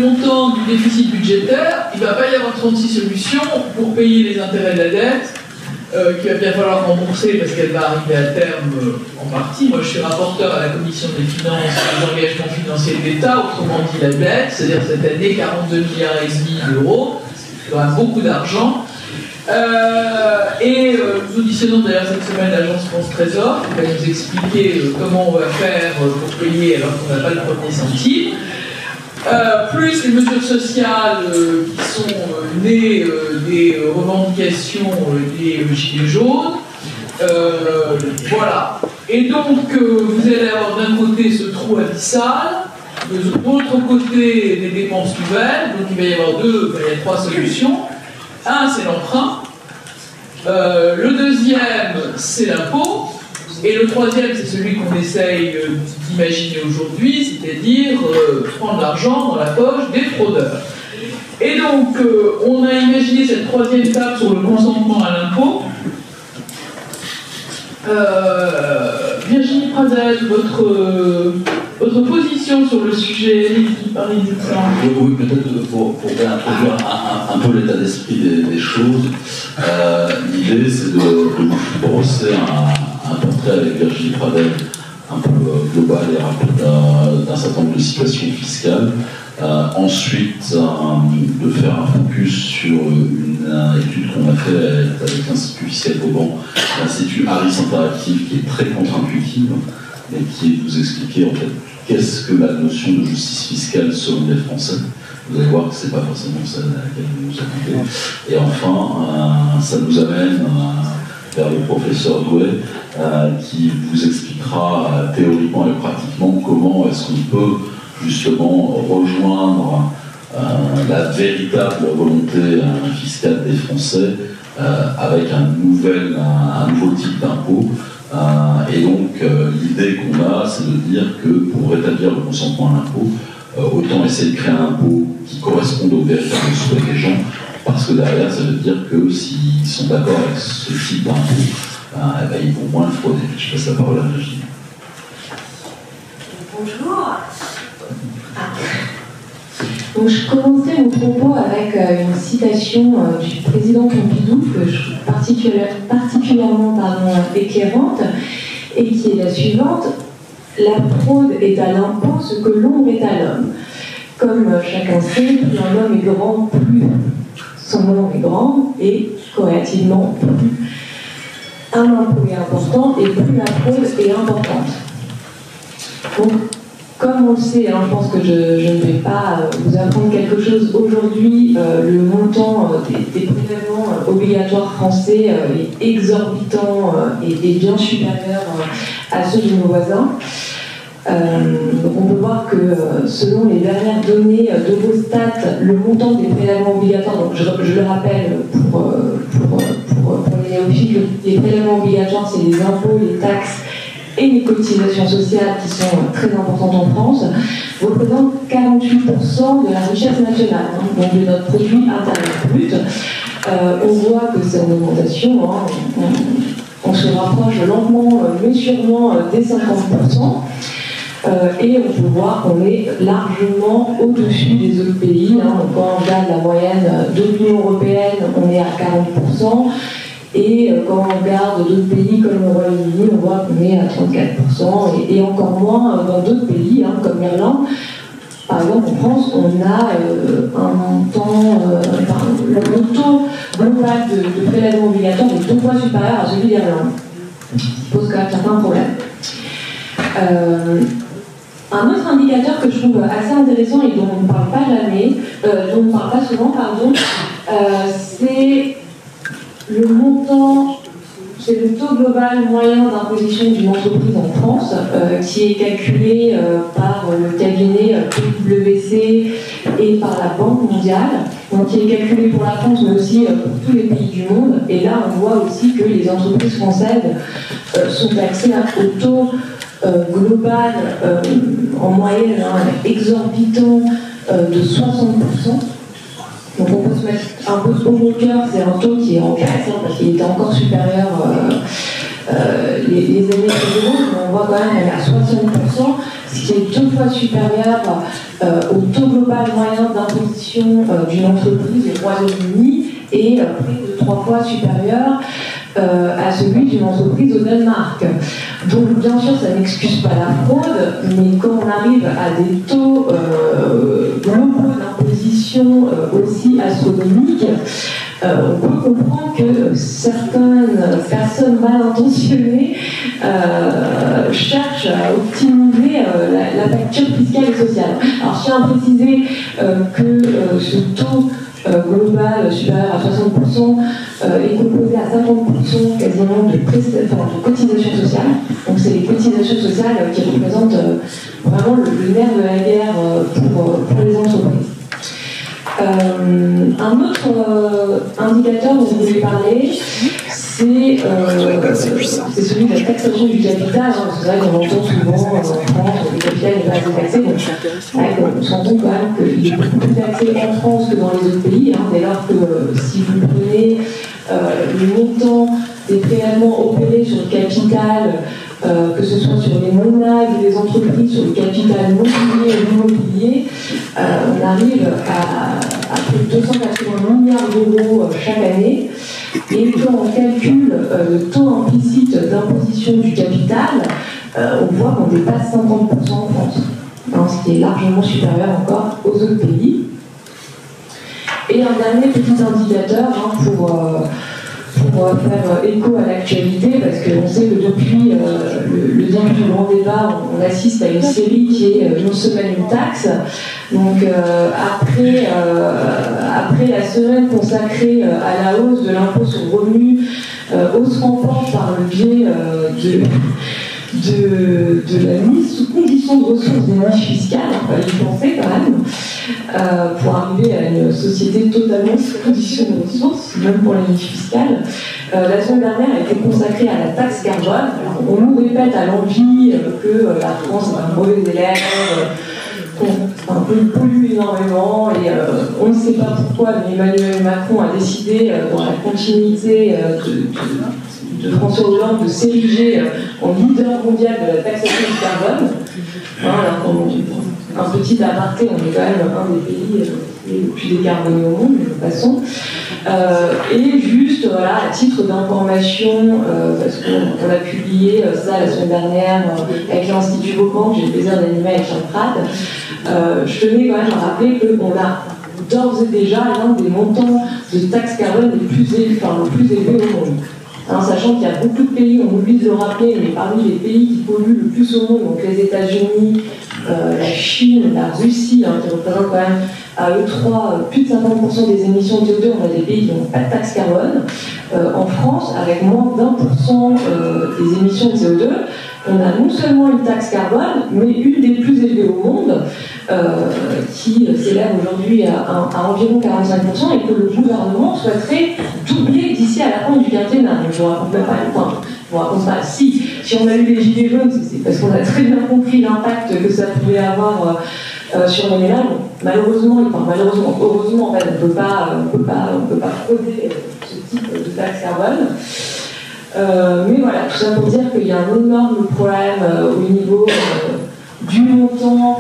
montant du déficit budgétaire, il ne va pas y avoir 36 solutions pour payer les intérêts de la dette, qu'il va bien falloir rembourser parce qu'elle va arriver à terme en partie. Moi, je suis rapporteur à la commission des finances et des engagements financiers de l'État, autrement dit la dette, c'est-à-dire cette année 42,5 milliards d'euros, c'est quand même beaucoup d'argent. Nous auditionnons d'ailleurs cette semaine l'agence France Trésor qui va nous expliquer comment on va faire pour payer alors qu'on n'a pas le premier centime. Plus les mesures sociales qui sont nées des revendications des gilets jaunes. Voilà. Et donc, vous allez avoir d'un côté ce trou abyssal, de l'autre côté des dépenses nouvelles. Donc, il va y avoir il y a 3 solutions. Un, c'est l'emprunt. Le deuxième, c'est l'impôt. Et le troisième, c'est celui qu'on essaye d'imaginer aujourd'hui, c'est-à-dire prendre l'argent dans la poche des fraudeurs. Et donc, on a imaginé cette troisième étape sur le consentement à l'impôt. Virginie Pradel, votre position sur le sujet qui paraît différent. Oui, peut-être pour réintroduire un peu l'état d'esprit des choses, l'idée c'est de brosser un portrait avec Virginie Pradel un peu global et rapide d'un certain nombre de situations fiscales. Ensuite, de faire un focus sur une étude qu'on a faite avec l'Institut fiscal Vauban, l'Institut Harris Interactive, qui est très contre-intuitive, mais qui vous expliquer en fait qu'est-ce que la notion de justice fiscale selon les Français. Vous allez voir que ce n'est pas forcément celle à laquelle vous nous attendez. Et enfin, ça nous amène vers le professeur Douai, qui vous expliquera théoriquement et pratiquement comment est-ce qu'on peut justement rejoindre la véritable volonté fiscale des Français avec un nouveau type d'impôt. Et donc l'idée qu'on a, c'est de dire que pour rétablir le consentement à l'impôt, autant essayer de créer un impôt qui corresponde aux véritables souhaits des gens, parce que derrière, ça veut dire que s'ils sont d'accord avec ce type d'impôt, ils vont moins le frauder. Je passe la parole à Virginie. Bonjour. Donc, je commençais mon propos avec une citation du président Pompidou que je trouve particulièrement éclairante et qui est la suivante: la fraude est à l'impôt ce que l'ombre est à l'homme. Comme chacun sait, plus un homme est grand, plus son ombre est grand, et corrélativement, plus un impôt est important et plus la fraude est importante. Donc, comme on le sait, je pense que je ne vais pas vous apprendre quelque chose aujourd'hui. Le montant des prélèvements obligatoires français est exorbitant et bien supérieur à ceux de nos voisins. Donc on peut voir que selon les dernières données d'Eurostat, le montant des prélèvements obligatoires, donc je le rappelle pour les néophytes, les prélèvements obligatoires, c'est les impôts, les taxes et les cotisations sociales qui sont très importantes en France, représentent 48% de la richesse nationale, donc de notre produit intérieur brut. On voit que c'est en augmentation, on se rapproche lentement mais sûrement des 50%, et on peut voir qu'on est largement au-dessus des autres pays. Donc quand on regarde la moyenne de l'Union européenne, on est à 40%. Et quand on regarde d'autres pays comme le Royaume-Uni, on voit qu'on est à 34%, et encore moins dans d'autres pays, comme l'Irlande. Par exemple, en France, on a un montant, le taux global de prélèvement obligatoire est 2 fois supérieur à celui d'Irlande. Ce qui pose quand même certains problèmes. Un autre indicateur que je trouve assez intéressant et dont on ne parle pas jamais, dont on ne parle pas souvent, c'est le montant, c'est le taux global moyen d'imposition d'une entreprise en France, qui est calculé par le cabinet PwC et par la Banque mondiale, donc qui est calculé pour la France mais aussi pour tous les pays du monde. Et là, on voit aussi que les entreprises françaises sont taxées au taux global en moyenne exorbitant de 60%. Donc on peut se mettre un peu au cœur, c'est un taux qui est en baisse, parce qu'il était encore supérieur les années précédentes, on voit quand même qu'elle est à 60%, ce qui est 2 fois supérieur au taux global moyen d'imposition d'une entreprise au Royaume-Uni et près de 3 fois supérieur à celui d'une entreprise au Danemark. Donc bien sûr ça n'excuse pas la fraude, mais quand on arrive à des taux globaux d'imposition aussi astronomiques, on peut comprendre que certaines personnes mal intentionnées cherchent à optimiser la facture fiscale et sociale. Alors je tiens à préciser que ce taux global supérieur à 60% est composé à 50% quasiment de cotisations sociales. Donc c'est les cotisations sociales qui représentent vraiment le nerf de la guerre pour les entreprises. Un autre indicateur dont je voulais parler, c'est celui de la taxation du capital. C'est vrai qu'on entend souvent en France que le capital n'est pas assez taxé. Donc, on se rend compte quand même qu'il est beaucoup plus taxé en France que dans les autres pays. Dès lors que si vous prenez le montant des prélèvements opérés sur le capital, que ce soit sur les monages ou les entreprises, sur le capital mobilier ou immobilier, on arrive à près de 280 milliards d'euros chaque année. Et quand on calcule le taux implicite d'imposition du capital, on voit qu'on dépasse 50% en France, ce qui est largement supérieur encore aux autres pays. Et un dernier petit indicateur pour faire écho à l'actualité, parce qu'on sait que depuis le début du grand débat, on assiste à une série qui est Une semaine, une taxe. Donc après la semaine consacrée à la hausse de l'impôt sur le revenu, hausse rampante par le biais de la mise sous condition de ressources des niches fiscales, on va y penser quand même, pour arriver à une société totalement sous condition de ressources, même pour les niches fiscales. La semaine dernière a été consacrée à la taxe carbone. Alors, on nous répète à l'envi que la France est un mauvais élève, qu'on pollue énormément, et on ne sait pas pourquoi, mais Emmanuel Macron a décidé, dans la continuité de François Hollande, de s'ériger en leader mondial de la taxation du carbone. Un petit aparté, on est quand même un des pays les plus décarbonés au monde, de toute façon. Et juste, voilà, à titre d'information, parce qu'on a publié ça la semaine dernière avec l'Institut Vauban, que j'ai le plaisir d'animer avec Jean Prat, je tenais quand même à rappeler qu'on a d'ores et déjà l'un des montants de taxe carbone le plus élevé au monde. Alors, sachant qu'il y a beaucoup de pays, on oublie de le rappeler, mais parmi les pays qui polluent le plus au monde, donc les États-Unis, la Chine, la Russie, qui représentent quand même à eux trois plus de 50% des émissions de CO2, on a des pays qui n'ont pas de taxe carbone. En France, avec moins d'1% des émissions de CO2, on a non seulement une taxe carbone, mais une des plus élevées au monde, qui s'élève aujourd'hui à environ 45%, et que le gouvernement souhaiterait doubler d'ici à la fin du quinquennat. Donc je ne vous raconte même pas le point. Je vous raconte pas. Si on a eu les gilets jaunes, c'est parce qu'on a très bien compris l'impact que ça pouvait avoir sur les ménages. Malheureusement, heureusement, en fait, on ne peut pas frauder ce type de taxe carbone. Mais voilà, tout ça pour dire qu'il y a un énorme problème au niveau du montant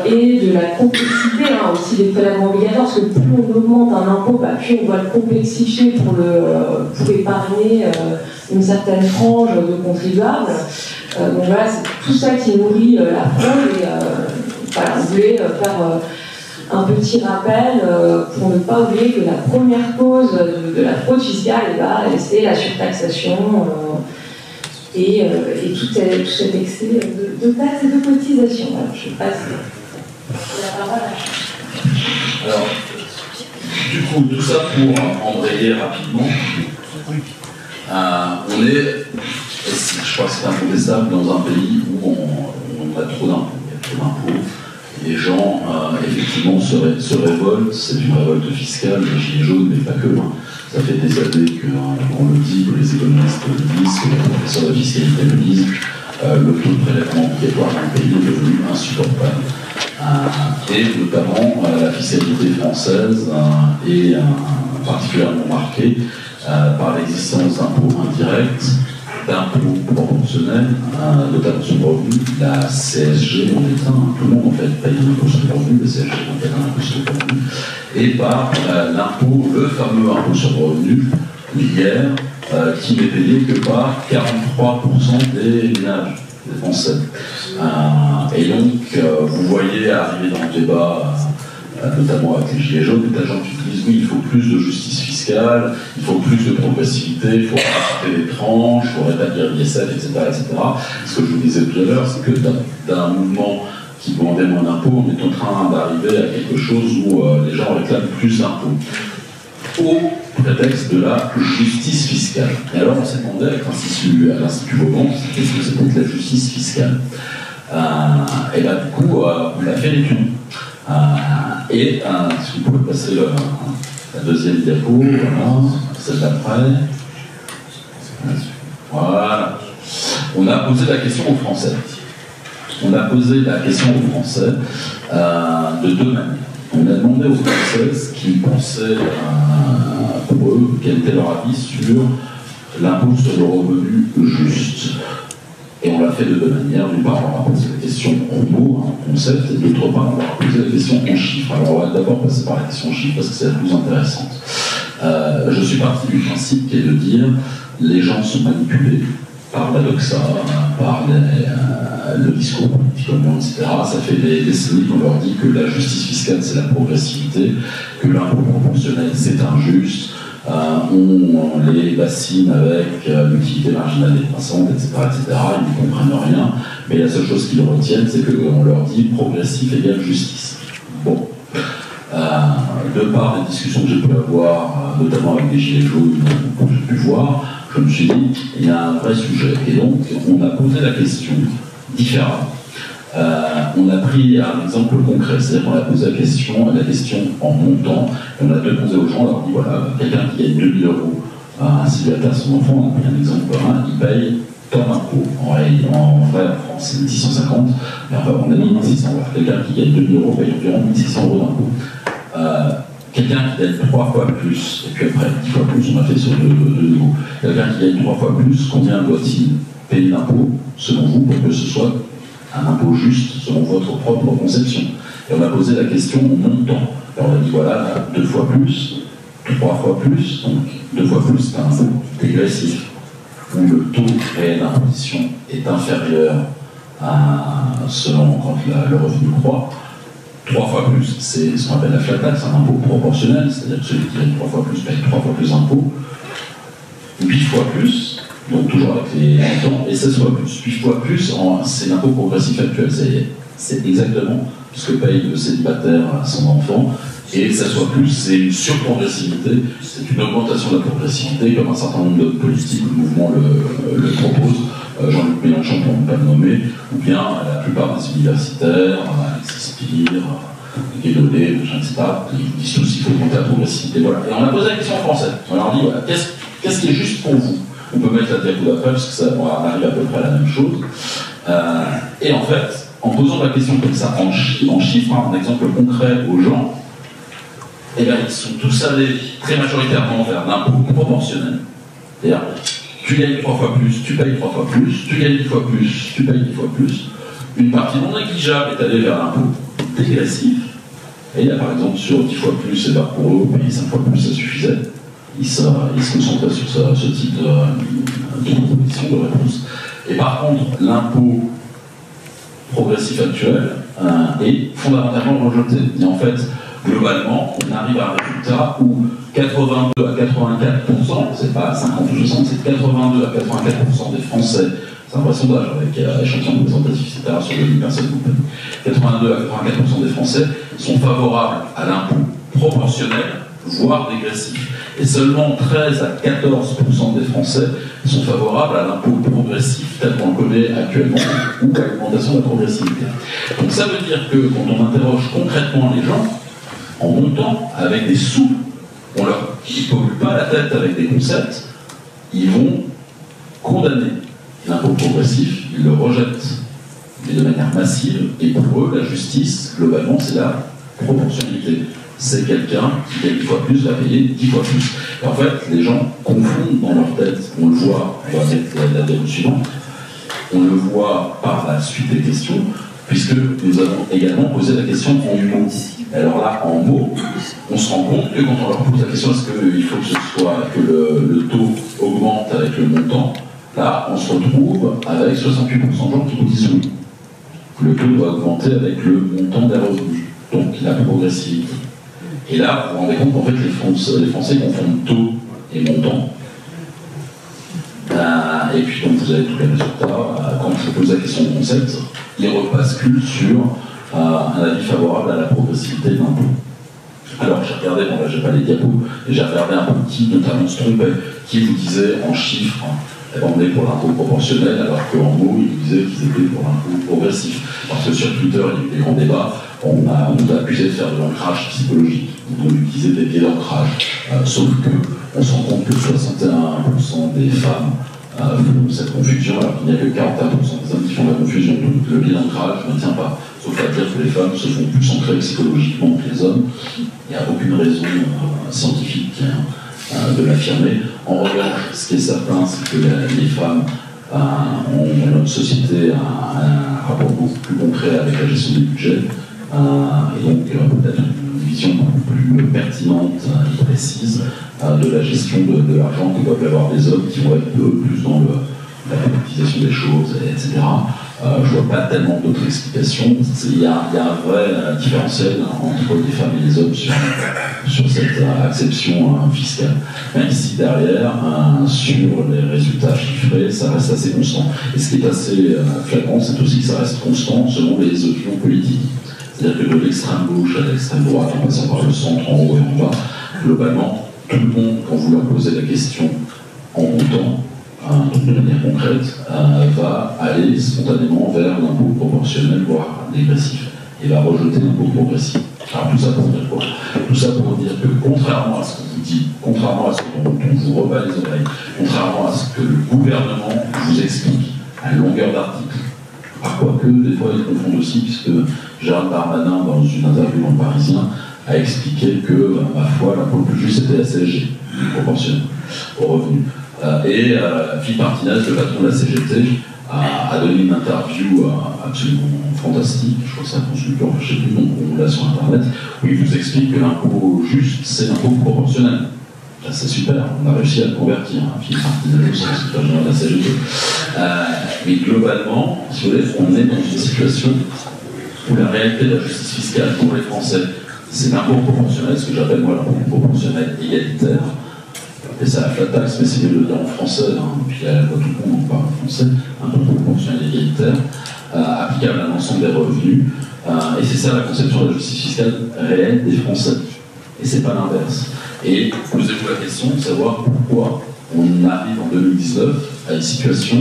et de la complexité aussi des prélèvements obligatoires, parce que plus on augmente un impôt, plus on va le complexifier pour épargner une certaine frange de contribuables. Donc voilà, c'est tout ça qui nourrit la fraude, et voilà, on voulait faire un petit rappel pour ne pas oublier que la première cause de la fraude fiscale, c'est la surtaxation et tout cet excès de taxes et de cotisations. Alors, je passe la parole à... Alors, du coup, tout ça pour embrayer rapidement, on est, je crois que c'est incontestable, dans un pays où on a trop d'impôts. Il y a trop d'impôts. Les gens, effectivement, se révoltent. C'est une révolte fiscale, les gilets jaunes, mais pas que. Ça fait des années qu'on le dit, que les économistes le disent, que les professeurs de fiscalité le disent. Le taux de prélèvement obligatoire dans le pays est devenu insupportable. Et notamment, la fiscalité française est particulièrement marquée par l'existence d'impôts indirects d'impôts proportionnels, notamment sur le revenu, la CSG en est un, tout le monde en fait paye un impôt sur le revenu, la CSG en fait un impôt sur le revenu, et par l'impôt, le fameux impôt sur le revenu, l'IR, qui n'est payé que par 43% des ménages, des Français. Et donc, vous voyez arriver dans le débat, notamment avec les Gilets jaunes, des gens qui disent oui, il faut plus de justice fiscale, il faut plus de progressivité, il faut rajouter des tranches, il faut rétablir l'ISF, etc., etc. Ce que je vous disais tout à l'heure, c'est que d'un mouvement qui demandait moins d'impôts, on est en train d'arriver à quelque chose où les gens réclament plus d'impôts, au prétexte de la justice fiscale. Et alors on s'est demandé à l'Institut Vauban, qu'est-ce que c'était que la justice fiscale. Et là du coup, on a fait l'étude. Si vous pouvez passer la deuxième diapo, voilà, celle d'après. Voilà. On a posé la question aux Français. On a posé la question aux Français de deux manières. On a demandé aux Français ce qu'ils pensaient, pour eux, quel était leur avis sur l'impôt sur le revenu juste. Et on l'a fait de deux manières. D'une part, on leur a posé la question en mots, en concept, et d'autre part, on leur a posé la question en chiffres. Alors, on va d'abord passer par la question en chiffres parce que c'est la plus intéressante. Je suis parti du principe qui est de dire les gens sont manipulés par la doxa, par le discours politique, etc. Ça fait des décennies qu'on leur dit que la justice fiscale, c'est la progressivité, que l'impôt proportionnel, c'est injuste. On les bassine avec l'utilité marginale décroissante, etc., etc. Ils ne comprennent rien, mais la seule chose qu'ils retiennent, c'est qu'on leur dit progressif égale justice. Bon. De par les discussions que j'ai pu avoir, notamment avec des gilets jaunes que j'ai pu voir, je me suis dit, il y a un vrai sujet. Et donc, on a posé la question différemment. On a pris un exemple concret, c'est-à-dire qu'on a posé la question en montant, et on a demandé aux gens, on leur dit voilà, quelqu'un qui gagne 2000 euros à un célibataire à son enfant, on a pris un exemple commun, il paye tant d'impôts. En vrai, en France, c'est 1650, mais enfin, on a mis 1600 euros. Quelqu'un qui gagne 2000 euros paye environ 1600 euros d'impôts. Quelqu'un qui gagne 3 fois plus, et puis après 10 fois plus, on a fait sur de nouveau. Quelqu'un qui gagne 3 fois plus, combien doit-il payer d'impôts, selon vous, pour que ce soit un impôt juste selon votre propre conception? Et on a posé la question en montant. Et on a dit voilà, 2 fois plus, 3 fois plus, donc 2 fois plus, c'est un impôt dégressif, où le taux réel d'imposition est inférieur à selon quand le revenu croît. 3 fois plus, c'est ce qu'on appelle la flat tax, un impôt proportionnel, c'est-à-dire que celui qui gagne 3 fois plus paye 3 fois plus d'impôts. 8 fois plus, donc toujours avec les montants, et 16 fois plus. 8 fois plus, c'est l'impôt progressif actuel, c'est exactement ce que paye le célibataire à son enfant, et 16 fois plus, c'est une surprogressivité, c'est une augmentation de la progressivité, comme un certain nombre d'autres politiques, le mouvement le propose, Jean-Luc Mélenchon pour ne pas le nommer, ou bien la plupart des universitaires, Alexis Spire, Guédonné, je ne sais pas, ils disent tous qu'il faut augmenter la progressivité. Voilà. Et on a posé la question en français. On leur dit voilà, qu'est-ce qui est juste pour vous? On peut mettre la diapo d'après, parce que ça arrive à peu près à la même chose. Et en fait, en posant la question comme ça, en chiffres, un exemple concret aux gens, eh bien, ils sont tous allés très majoritairement vers l'impôt proportionnel. C'est-à-dire, tu gagnes 3 fois plus, tu payes 3 fois plus, tu gagnes 10 fois plus, tu payes 10 fois plus. Une partie non négligeable est allée vers l'impôt dégressif. Et il y a par exemple sur 10 fois plus, et bien pour eux, payer 5 fois plus, ça suffisait. Ils se concentraient sur ce type de proposition, de réponse. Et par contre, l'impôt progressif actuel est fondamentalement rejeté. Et en fait, globalement, on arrive à un résultat où 82 à 84%, c'est pas 50 ou 60, c'est 82 à 84% des Français, c'est un vrai sondage avec échantillon représentatif, etc., sur 2000 personnes, 82 à 84% des Français sont favorables à l'impôt proportionnel, voire dégressif. Et seulement 13 à 14% des Français sont favorables à l'impôt progressif tel qu'on le connaît actuellement, ou à l'augmentation de la progressivité. Donc ça veut dire que quand on interroge concrètement les gens, en montant avec des sous, on leur ne pollue pas la tête avec des concepts, ils vont condamner l'impôt progressif, ils le rejettent, mais de manière massive, et pour eux, la justice, globalement, c'est la proportionnalité. c'est quelqu'un qui gagne 10 fois plus, va payer 10 fois plus. Et en fait, les gens confondent dans leur tête, on le voit, on va mettre la diapo suivante, on le voit par la suite des questions, puisque nous avons également posé la question en mots. Alors là, en mots, on se rend compte que quand on leur pose la question, est-ce qu'il faut que ce soit que le taux augmente avec le montant, là, on se retrouve avec 68% de gens qui vous disent oui. Le taux doit augmenter avec le montant des revenus, donc la progressivité. Et là, vous vous rendez compte qu'en fait, les Français confondent taux et montant. Et puis, donc, vous avez tous les résultats. Quand je pose la question de concept, ils rebasculent sur un avis favorable à la progressivité de l'impôt. Alors, j'ai regardé, bon là, j'ai pas les diapos, mais j'ai regardé un peu qui, notamment, se trompait, qui vous disait en chiffres, on est pour l'impôt proportionnel, alors qu'en mots, ils vous disaient qu'ils étaient pour l'impôt progressif. Parce que sur Twitter, il y a eu des grands débats, on nous a accusé de faire de l'ancrage psychologique, d'utiliser des biais d'ancrage. Sauf qu'on se rend compte que 61% des femmes font cette confusion, alors qu'il n'y a que 41% des hommes qui font la confusion. Donc le biais d'ancrage ne tient pas. Sauf à dire que les femmes se font plus ancrer psychologiquement que les hommes. Il n'y a aucune raison scientifique de l'affirmer. En revanche, ce qui est certain, c'est que les femmes ont notre société un rapport beaucoup plus concret avec la gestion des budgets, et donc peut-être une vision beaucoup plus pertinente et précise de la gestion de l'argent que doivent avoir les hommes qui vont être plus dans la politisation des choses, etc. Je ne vois pas tellement d'autres explications. Il y a un vrai différentiel entre les femmes et les hommes sur cette acception fiscale. Même si derrière, sur les résultats chiffrés, ça reste assez constant. Et ce qui est assez flagrant, c'est aussi que ça reste constant selon les opinions politiques. C'est-à-dire que de l'extrême gauche à l'extrême droite, en passant par le centre, en haut et en bas, globalement, tout le monde, quand vous leur posez la question en montant, de manière concrète, va aller spontanément vers l'impôt proportionnel, voire dégressif, et va rejeter l'impôt progressif. Alors tout ça pour dire quoi? Tout ça pour dire que contrairement à ce qu'on vous dit, contrairement à ce dont on vous rebat les oreilles, contrairement à ce que le gouvernement vous explique à longueur d'article, quoique des fois ils confondent aussi, puisque Gérald Darmanin, dans une interview dans le Parisien, a expliqué que, ma foi, l'impôt le plus juste c'était la CSG, proportionnel au revenu. Et Philippe Martinez, le patron de la CGT, a donné une interview absolument fantastique, je crois que c'est un consultant, je ne sais plus, donc on l'a sur Internet, où il vous explique que l'impôt juste, c'est l'impôt proportionnel. C'est super, on a réussi à le convertir, Philippe Martinez, c'est pas de la CGT. Mais globalement, si vous voulez, on est dans une situation où la réalité de la justice fiscale pour les Français, c'est l'impôt proportionnel, ce que j'appelle moi l'impôt proportionnel égalitaire. Et c'est la flat tax, mais c'est mieux de le dire en français, puis à la loi tout le monde en parle en français, un impôt proportionnel égalitaire, applicable à l'ensemble des revenus. Et c'est ça la conception de la justice fiscale réelle des Français. Et c'est pas l'inverse. Et posez-vous la question de savoir pourquoi on arrive en 2019 à une situation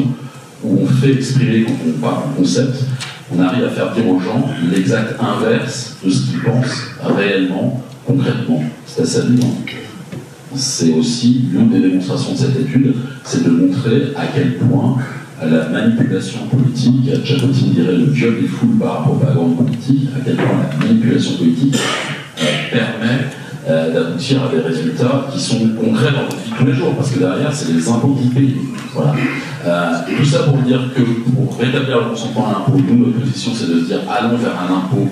où on fait exprimer, quand on parle de concept, on arrive à faire dire aux gens l'exact inverse de ce qu'ils pensent réellement, concrètement. C'est assez amusant. C'est aussi l'une des démonstrations de cette étude, c'est de montrer à quel point la manipulation politique, Jacotin dirait le viol des foules par la propagande politique, à quel point la manipulation politique permet d'aboutir à des résultats qui sont concrets dans votre vie tous les jours, parce que derrière, c'est les impôts qui payent. Voilà. Tout ça pour dire que pour rétablir le consentement à l'impôt, nous, notre position, c'est de se dire allons vers un impôt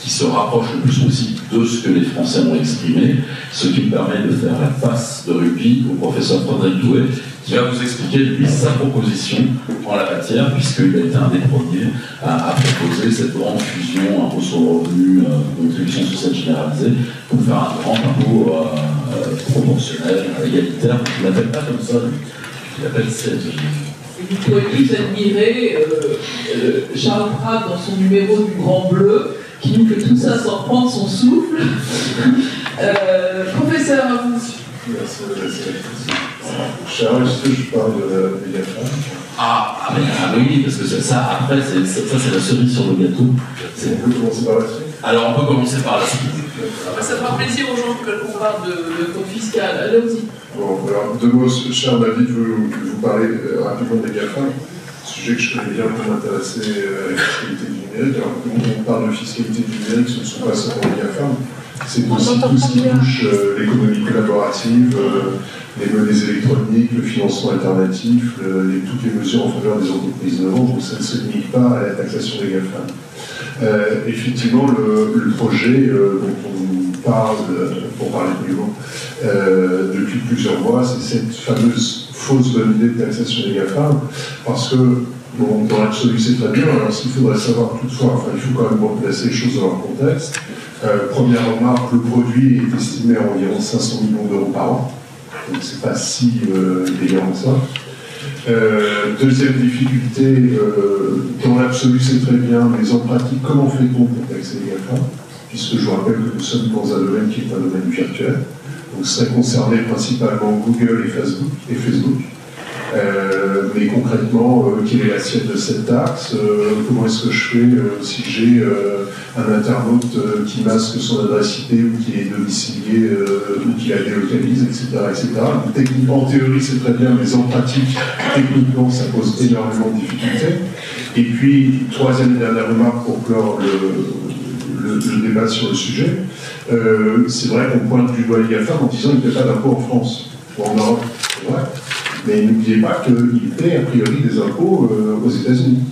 qui se rapproche le plus possible de ce que les Français ont exprimé, ce qui me permet de faire la passe de rugby au professeur Frédéric Douet, qui va vous expliquer, lui, sa proposition en la matière, puisqu'il a été un des premiers à proposer cette grande fusion impôt sur le revenu, contribution sociale généralisée, pour faire un grand impôt proportionnel, égalitaire. Il ne l'appelle pas comme ça, il l'appelle CSG. Et vous pourrez tous admirer Charles Pratt dans son numéro du Grand Bleu, qui nous fait tout ça sans prendre son souffle. Professeur, à vous. Charles, est-ce que je parle de GAFAM? Oui, parce que ça, après, c'est la cerise sur le gâteau. On peut commencer par la suite? Alors, on peut commencer par la suite. Ça fera plaisir aux gens qu'on parle de code fiscal. Allez-y. Bon, alors, deux mots. Charles m'a dit de vous parler rapidement des GAFAM, sujet que je connais bien pour m'intéresser à la fiscalité du numérique. Alors, quand on parle de fiscalité du numérique, ce ne sont pas seulement les GAFAM, C'est aussi tout ce qui touche l'économie collaborative, les monnaies électroniques, le financement alternatif, toutes les mesures en faveur des entreprises innovantes, donc ça ne se limite pas à la taxation des GAFA. Effectivement, le projet dont on parle, pour parler plus loin, depuis plusieurs mois, c'est cette fameuse fausse bonne idée de taxation des GAFA, parce que, bon, dans l'absolu, c'est très bien, alors ce qu'il faudrait savoir toutefois, enfin, il faut quand même replacer les choses dans leur contexte. Première remarque, le produit est estimé à environ 500 millions d'euros par an, donc c'est pas si délirant que ça. Deuxième difficulté, dans l'absolu c'est très bien, mais en pratique, comment fait-on pour taxer les GAFA? Puisque je vous rappelle que nous sommes dans un domaine qui est un domaine virtuel, donc serait concerné principalement Google et Facebook. Mais concrètement, quelle est l'assiette de cette taxe? Comment est-ce que je fais si j'ai un internaute qui masque son adresse IP ou qui est domicilié ou qui la délocalise, etc. etc. Techniquement, en théorie, c'est très bien, mais en pratique, techniquement, ça pose énormément de difficultés. Et puis, troisième et dernière remarque pour clore le débat sur le sujet, c'est vrai qu'on pointe du doigt les GAFA en disant qu'il n'y a pas d'impôt en France ou en Europe, c'est vrai. Mais n'oubliez pas qu'ils paient a priori des impôts aux États-Unis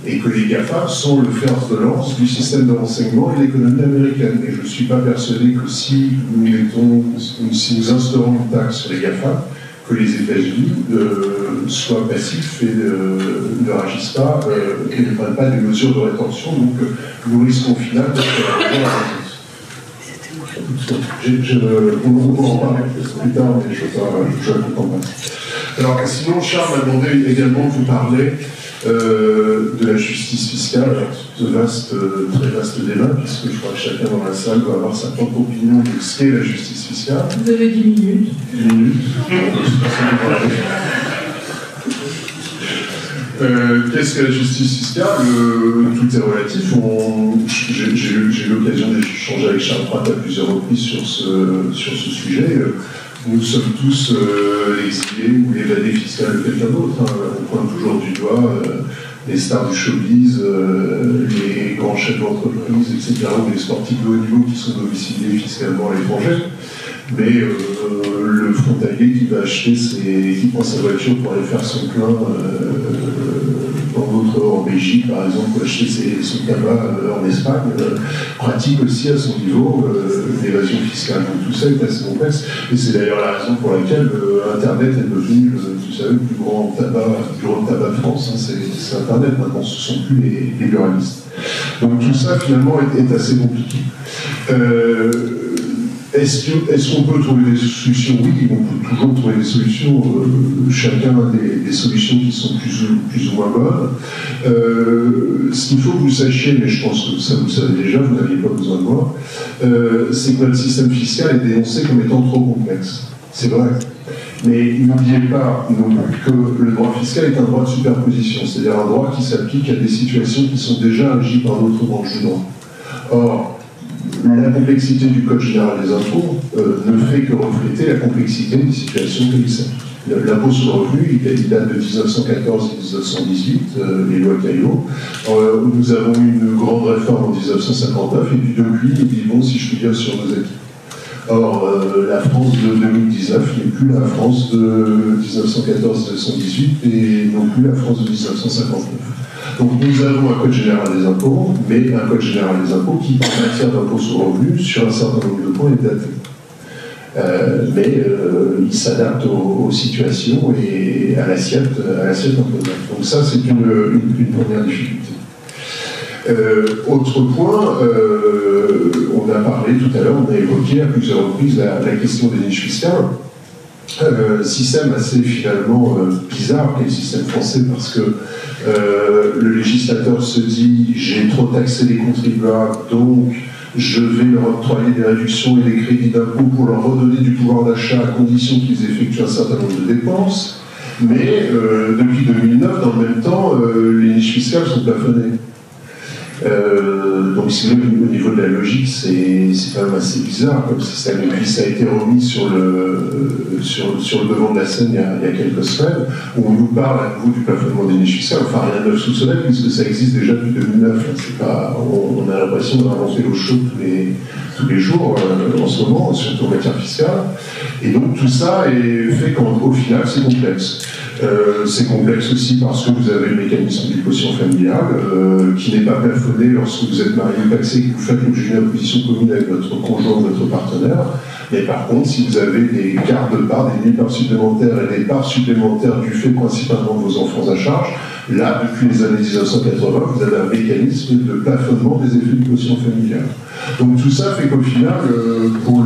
et que les GAFA sont le fer de lance du système de renseignement et de l'économie américaine. Et je ne suis pas persuadé que si nous instaurons une taxe sur les GAFA, que les États-Unis soient passifs et ne réagissent pas et ne prennent pas des mesures de rétention. Donc nous risquons au final d'être on va en parler plus tard, mais je vais tout en passer. Alors, sinon, Charles m'a demandé également de vous parler de la justice fiscale, très vaste débat, puisque je crois que chacun dans la salle doit avoir sa propre opinion de ce qu'est la justice fiscale. Vous avez 10 minutes. 10 minutes. Qu'est-ce que la justice fiscale? Tout est relatif. J'ai eu l'occasion d'échanger avec Charles Pratt à plusieurs reprises sur ce sujet. Nous sommes tous exilés ou évadés fiscaux de quelqu'un d'autre. On pointe toujours du doigt les stars du showbiz, les grands chefs d'entreprise, etc., ou les sportifs de haut niveau qui sont domiciliés fiscalement à l'étranger. Mais le frontalier qui va acheter qui prend sa voiture pour aller faire son plein en Belgique, par exemple, pour acheter son tabac en Espagne, pratique aussi à son niveau l'évasion fiscale. Donc tout ça est assez complexe. Et c'est d'ailleurs la raison pour laquelle Internet est devenu, vous savez, le plus grand bureau de tabac de France. Hein, c'est Internet maintenant, ce ne sont plus les buralistes. Donc tout ça, finalement, est assez compliqué. Est-ce qu'on peut trouver des solutions? Oui, on peut toujours trouver des solutions, chacun a des solutions qui sont plus ou moins bonnes. Ce qu'il faut que vous sachiez, mais je pense que ça vous le savez déjà, vous n'aviez pas besoin de moi, c'est que notre système fiscal est dénoncé comme étant trop complexe. C'est vrai. Mais n'oubliez pas non plus que le droit fiscal est un droit de superposition, c'est-à-dire un droit qui s'applique à des situations qui sont déjà régies par d'autres branches du droit. Or, la complexité du Code général des impôts ne fait que refléter la complexité des situations qui s'appliquent. L'impôt sur le revenu, il date de 1914 et 1918, les lois Caillot. Nous avons eu une grande réforme en 1959, et puis depuis, nous vivons, si je puis dire, sur nos acquis. Or, la France de 2019 n'est plus la France de 1914-1918 et non plus la France de 1959. Donc nous avons un code général des impôts, mais un code général des impôts qui, en matière d'impôt sur le revenu, sur un certain nombre de points, est daté. Mais il s'adapte aux situations et à l'assiette imposable. Donc ça, c'est une première difficulté. Autre point, on a parlé tout à l'heure, on a évoqué à plusieurs reprises la question des niches fiscales. Système assez finalement bizarre, qui est le système français, parce que le législateur se dit j'ai trop taxé les contribuables, donc je vais leur octroyer des réductions et des crédits d'impôt pour leur redonner du pouvoir d'achat à condition qu'ils effectuent un certain nombre de dépenses. Mais depuis 2009, dans le même temps, les niches fiscales sont plafonnées. Donc Donc si vous voulez, au niveau de la logique, c'est quand même assez bizarre comme système. Et puis ça a été remis sur le devant de la scène il y a quelques semaines, où on nous parle à nouveau du plafonnement des niches fiscales. Enfin, rien de neuf sous le soleil, puisque ça existe déjà depuis 2009. On a l'impression d'inventer l'eau chaude tous les jours en ce moment, surtout en matière fiscale. Et donc tout ça est fait qu'au final, c'est complexe. C'est complexe aussi parce que vous avez le mécanisme du quotient familial qui n'est pas plafonné lorsque vous êtes marié ou pacsé et que vous faites l'objet d'une imposition commune avec votre conjoint ou votre partenaire. Mais par contre, si vous avez des cartes de part, des demi-parts supplémentaires et des parts supplémentaires du fait principalement de vos enfants à charge, là, depuis les années 1980, vous avez un mécanisme de plafonnement des effets du quotient familial. Donc tout ça fait qu'au final, pour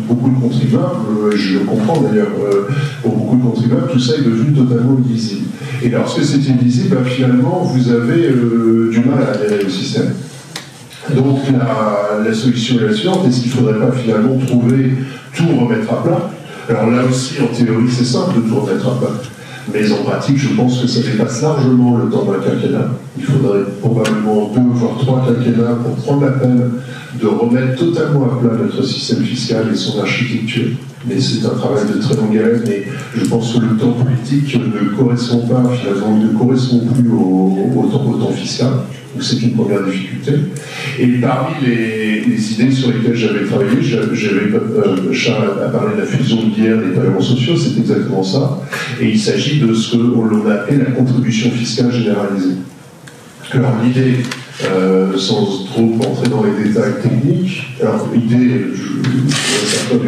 beaucoup de contribuables, je le comprends d'ailleurs, pour beaucoup de contribuables, tout ça est devenu totalement illisible. Et lorsque c'est illisible, finalement, vous avez du mal à adhérer au système. Donc la solution est la suivante, est-ce qu'il ne faudrait pas finalement trouver tout remettre à plat? Alors là aussi, en théorie, c'est simple de tout remettre à plat. Mais en pratique, je pense que ça dépasse largement le temps d'un quinquennat. Il faudrait probablement 2 voire 3 quinquennats pour prendre la peine de remettre totalement à plat notre système fiscal et son architecture. Mais c'est un travail de très longue haleine, et je pense que le temps politique ne correspond pas, finalement, ne correspond plus au temps fiscal. Donc c'est une première difficulté. Et parmi les idées sur lesquelles j'avais travaillé, Charles a parlé de la fusion de l'IR des prélèvements sociaux, c'est exactement ça. Et il s'agit de ce qu'on a appelé la contribution fiscale généralisée. Alors l'idée, sans trop entrer dans les détails techniques, alors l'idée, je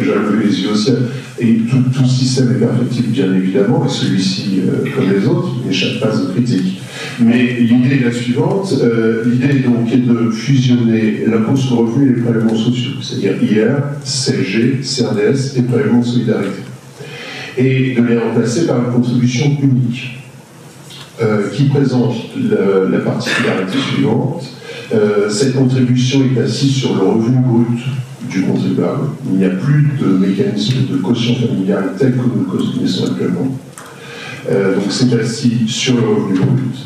déjà lever les yeux au ciel, et tout système est perfectible bien évidemment, et celui-ci, comme les autres, n'échappe pas aux critiques. Mais l'idée est la suivante, l'idée donc est de fusionner l'impôt sur le revenu et les prélèvements sociaux, c'est-à-dire IR, CSG, CRDS et prélèvements de solidarité, et de les remplacer par une contribution unique. Qui présente la particularité suivante. Cette contribution est assise sur le revenu brut du contribuable. Il n'y a plus de mécanisme de quotient familial tel que nous le connaissons actuellement. Donc c'est assis sur le revenu brut.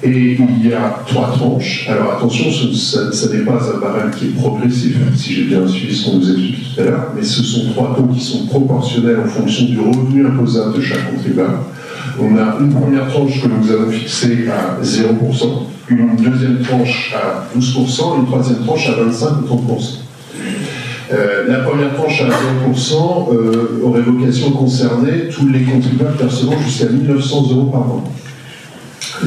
Et il y a 3 tranches. Alors attention, ça n'est pas un barème qui est progressif, si j'ai bien suivi ce qu'on nous expliquait tout à l'heure, mais ce sont 3 taux qui sont proportionnels en fonction du revenu imposable de chaque contribuable. On a une première tranche que nous avons fixée à 0%, une deuxième tranche à 12%, une troisième tranche à 25 ou 30%. La première tranche à 0% aurait vocation à concerner tous les contribuables percevant jusqu'à 1 900 € par mois.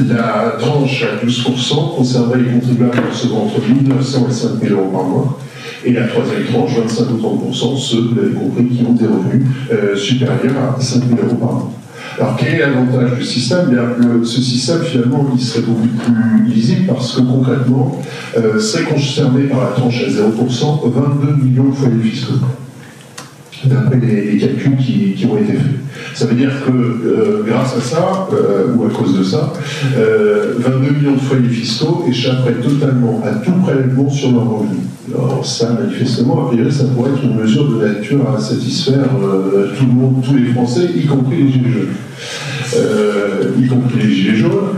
La tranche à 12% concernerait les contribuables percevant entre 1 900 et 5 000 € par mois. Et la troisième tranche, 25 ou 30%, ceux, vous l'avez compris, qui ont des revenus supérieurs à 5 000 € par mois. Alors, quel est l'avantage du système? Bien, ce système, finalement, il serait beaucoup plus lisible parce que, concrètement, serait concerné par la tranche à 0% 22 millions de foyers fiscaux, d'après les calculs qui ont été faits. Ça veut dire que, grâce à ça, ou à cause de ça, 22 millions de foyers fiscaux échapperaient totalement à tout prélèvement sur leurs revenus. Alors ça, manifestement, a priori, ça pourrait être une mesure de nature à satisfaire tout le monde, tous les Français, y compris les Gilets jaunes.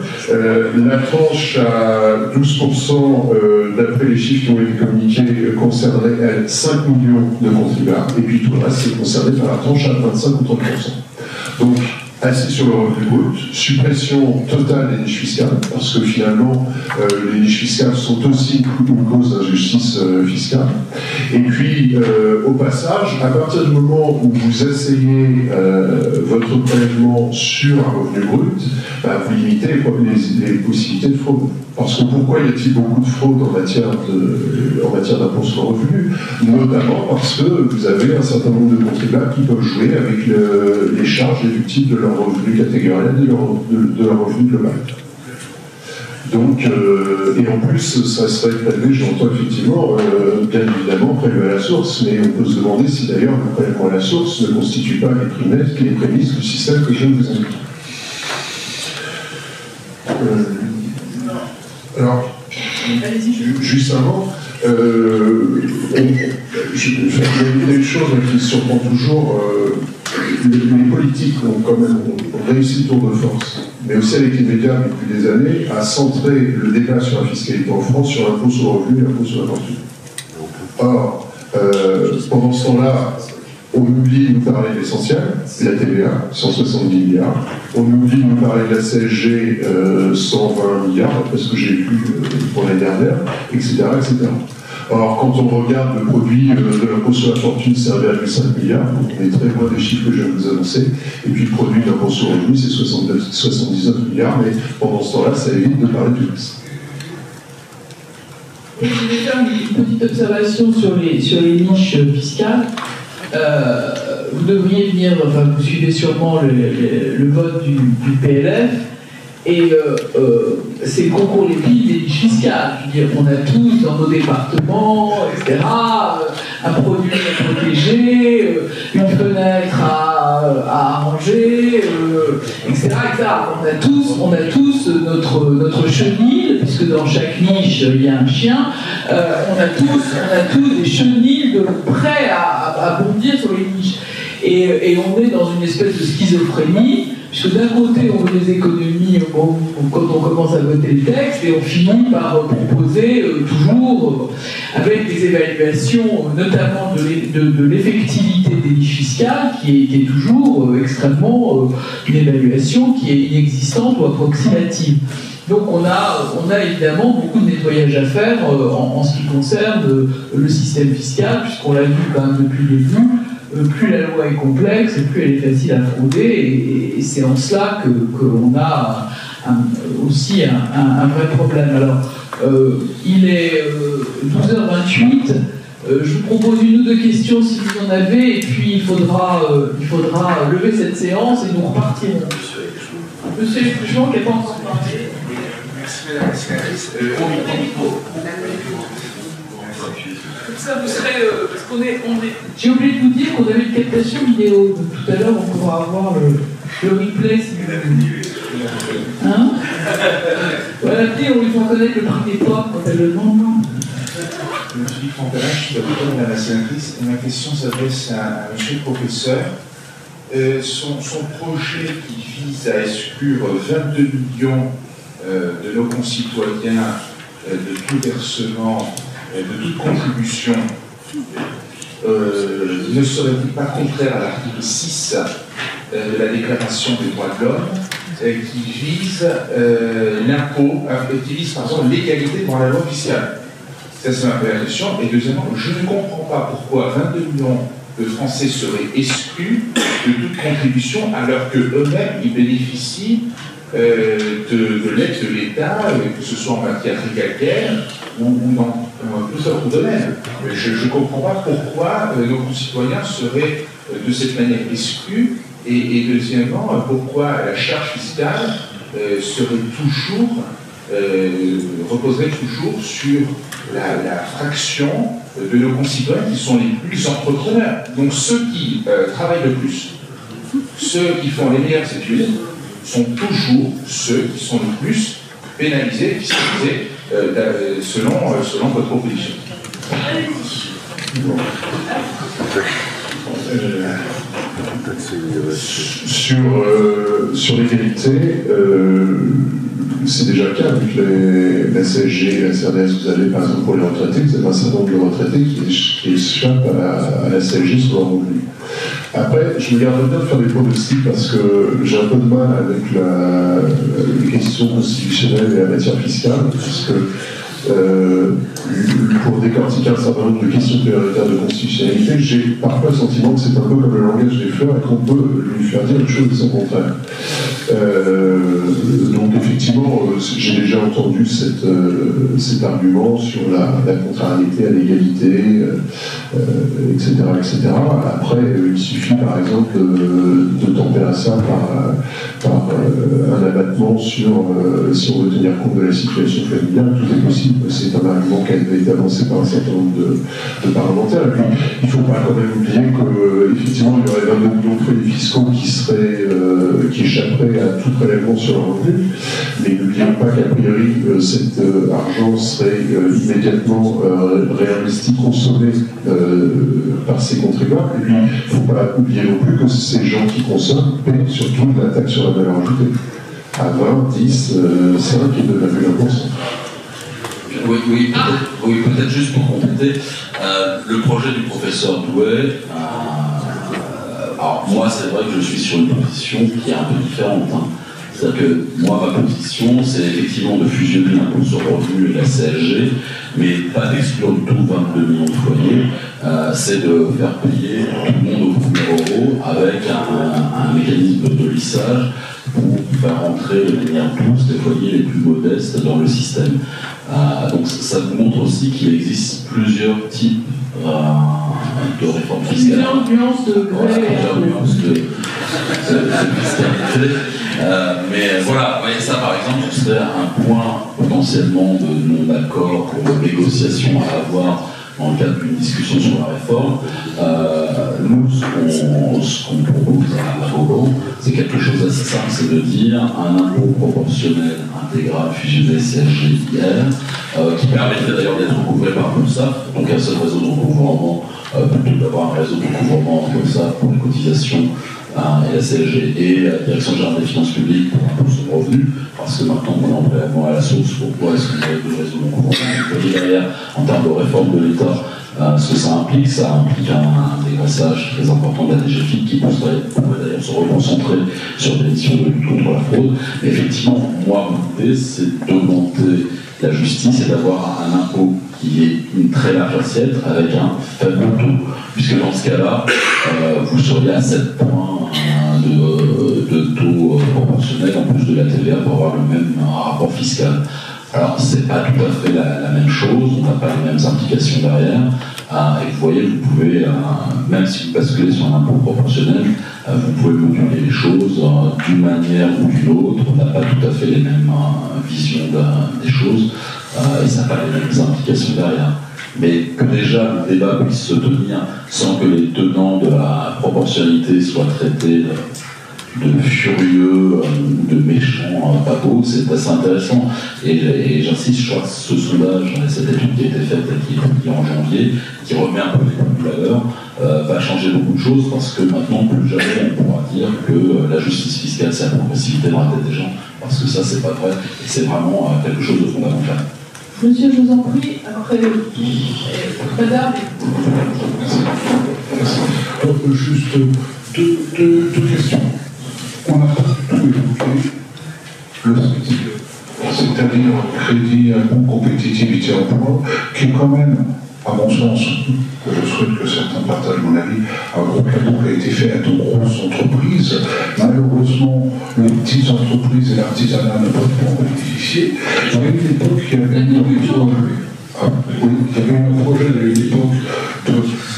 La tranche à 12%, d'après les chiffres qui ont été communiqués, concernerait, elle, 5 millions de contribuables, et puis tout le reste, c'est concerné par la tranche à 25 ou 30%. Donc, assis sur le revenu brut, suppression totale des niches fiscales, parce que finalement, les niches fiscales sont aussi une cause d'injustice fiscale. Et puis, au passage, à partir du moment où vous asseyez votre prélèvement sur un revenu brut, vous limitez les possibilités de fraude. Parce que pourquoi y a-t-il beaucoup de fraude en matière d'impôt sur le revenu? Notamment parce que vous avez un certain nombre de contribuables qui peuvent jouer avec les charges déductibles de leur revenu catégoriel et de leur revenu global. Donc, et en plus, ça serait prélevé, j'entends effectivement, bien évidemment, prélevé à la source, mais on peut se demander si d'ailleurs le prélèvement à la source ne constitue pas les prémices du système que je viens de vous indiquer. Alors, juste avant, il y a une chose qui me surprend toujours, les politiques ont quand même réussi le tour de force, mais aussi avec les médias depuis des années, à centrer le débat sur la fiscalité en France sur l'impôt sur le revenu et l'impôt sur la fortune. Or, pendant ce temps-là, on oublie de nous parler de l'essentiel, la TVA, 170 milliards. On oublie de nous parler de la CSG, 120 milliards, après ce que j'ai vu pour l'année dernière, etc., etc. Or, quand on regarde le produit de l'impôt sur la fortune, c'est 1,5 milliard, donc on est très loin des chiffres que je viens de vous annoncer. Et puis le produit de l'impôt sur le revenu, c'est 79 milliards, mais pendant ce temps-là, ça évite de parler du reste. Je voulais faire une petite observation sur les niches fiscales. Vous devriez venir, enfin vous suivez sûrement le vote du PLF, et c'est le concours l'épi des niches fiscales. Je veux dire, on a tous dans nos départements, etc., un produit à protéger, une fenêtre à arranger, etc., etc. On a tous notre chenille, puisque dans chaque niche il y a un chien. On a tous des chenilles de prêts à bondir sur les niches. Et on est dans une espèce de schizophrénie, puisque d'un côté on veut des économies quand on commence à voter le texte, et on finit par proposer toujours, avec des évaluations, notamment de l'effectivité des niches fiscales, qui est toujours extrêmement une évaluation qui est inexistante ou approximative. Donc on a évidemment beaucoup de nettoyage à faire en ce qui concerne le système fiscal, puisqu'on l'a vu quand même depuis le début. Plus la loi est complexe, plus elle est facile à frauder, et c'est en cela qu'on a aussi un vrai problème. Alors, il est 12h28, je vous propose une ou deux questions si vous en avez, et puis il faudra lever cette séance et nous repartirons. Monsieur Lépuchon, qui n'a pas encore parlé. Merci Madame la sénatrice. Ça, vous serez, parce qu'on est... J'ai oublié de vous dire qu'on avait une captation vidéo, donc tout à l'heure on pourra avoir le replay si vous voulez. Hein? Voilà, on lui fait connaître le prix des pommes quand elle le demande. Je suis Philippe Fontana, je suis avocat Madame la sénatrice, et ma question s'adresse à monsieur le professeur. Son projet qui vise à exclure 22 millions de nos concitoyens de tout versement, de toute contribution, ne serait-il pas contraire à l'article 6 de la Déclaration des droits de l'homme, qui vise l'impôt, qui vise par exemple l'égalité devant la loi fiscale? Ça, c'est ma première question. Et deuxièmement, je ne comprends pas pourquoi 22 millions de Français seraient exclus de toute contribution alors qu'eux-mêmes, ils bénéficient de l'aide de l'État, que ce soit en matière régalien ou dans tout autre domaine. Je ne comprends pas pourquoi nos concitoyens seraient de cette manière exclus, et deuxièmement, pourquoi la charge fiscale reposerait toujours sur la fraction de nos concitoyens qui sont les plus entrepreneurs. Donc ceux qui travaillent le plus, ceux qui font les meilleures études, sont toujours ceux qui sont le plus pénalisés, fiscalisés, selon votre proposition. Sur l'égalité, c'est déjà le cas, vu que la CSG et la CRDS, vous avez par exemple pour les retraités, vous avez un certain nombre de retraités qui échappent à la CSG sur leur revenu. Après, je me garde bien de faire des pronostics parce que j'ai un peu de mal avec les questions constitutionnelles et la matière fiscale, parce que pour décortiquer un certain nombre de questions prioritaires de constitutionnalité, j'ai parfois le sentiment que c'est un peu comme le langage des fleurs et qu'on peut lui faire dire une chose et son contraire. Donc effectivement, j'ai déjà entendu cet argument sur la contrariété à l'égalité, etc., etc. Après, il suffit par exemple de tempérer ça par un abattement sur, si on veut tenir compte de la situation familiale, tout est possible. C'est un argument qui a été avancé par un certain nombre de parlementaires. Et puis, il ne faut pas quand même oublier qu'effectivement, il y aurait 22 millions de foyers fiscaux qui échapperaient à tout prélèvement sur leur revenu. Mais n'oublions pas qu'a priori, cet argent serait immédiatement réinvesti, consommé par ces contribuables. Et puis, il ne faut pas oublier non plus que ces gens qui consomment payent surtout de la taxe sur la valeur ajoutée. À 20, 10, 5 et 2,1%. Oui, peut-être juste pour compléter, le projet du professeur Douai, alors moi c'est vrai que je suis sur une position qui est un peu différente. Hein. C'est-à-dire que moi ma position c'est effectivement de fusionner l'impôt sur le revenu et la CSG, mais pas d'exclure du tout 22 millions de foyers, c'est de faire payer tout le monde au premier euro avec un mécanisme de lissage pour faire rentrer de manière douce les foyers les plus modestes dans le système. Donc ça vous montre aussi qu'il existe plusieurs types de réformes fiscales. Plusieurs nuances de fiscalité. Mais voilà, voyez, ça par exemple, ce serait un point potentiellement de non-accord pour une négociation à avoir dans le cadre d'une discussion sur la réforme. Nous, ce qu'on propose à Vauban, c'est quelque chose d'assez simple, c'est de dire un impôt proportionnel intégral fusionné CSG-IR, qui permettrait d'ailleurs d'être recouvré par l'URSSAF, donc un seul réseau de recouvrement, plutôt d'avoir un réseau de recouvrement entre l'URSSAF pour les cotisations et la CSG et la Direction générale des finances publiques pour l'impôt sur le revenu, parce que maintenant on est en prélèvement à la source. Pourquoi est-ce qu'on a deux réseaux de recouvrement? Vous voyez derrière, en termes de réforme de l'État, ce que ça implique un dégraissage très important de la DGFiP qui pourrait d'ailleurs se reconcentrer sur des missions de lutte contre la fraude. Mais effectivement, moi, mon idée, c'est d'augmenter la justice et d'avoir un impôt qui est une très large assiette avec un faible taux. Puisque dans ce cas-là, vous seriez à 7 points de taux proportionnel en plus de la TVA pour avoir le même rapport fiscal. Alors, c'est pas tout à fait la même chose, on n'a pas les mêmes implications derrière. Et vous voyez, vous pouvez, même si vous basculez sur un impôt proportionnel, vous pouvez moduler les choses d'une manière ou d'une autre. On n'a pas tout à fait les mêmes visions des choses et ça n'a pas les mêmes implications derrière. Mais que déjà le débat puisse se tenir sans que les tenants de la proportionnalité soient traités de furieux ou de méchants pas beaux, c'est assez intéressant. Et j'insiste, je crois que ce sondage, cette étude qui a été faite et qui est publiée en janvier, qui remet un peu les coups à l'heure, va changer beaucoup de choses parce que maintenant, plus jamais, on pourra dire que la justice fiscale, c'est la progressivité dans la tête des gens. Parce que ça, c'est pas vrai. Et c'est vraiment quelque chose de fondamental. Monsieur, je vous en prie, après madame. Juste deux questions. On a tout évoqué, c'est-à-dire crédit, impôt, compétitivité, emploi, qui est quand même, à mon sens, que je souhaite que certains partagent mon avis, un gros cadeau qui a été fait à de grosses entreprises. Malheureusement, les petites entreprises et l'artisanat ne peuvent pas en bénéficier. Il y a une époque qui avait un projet à une époque de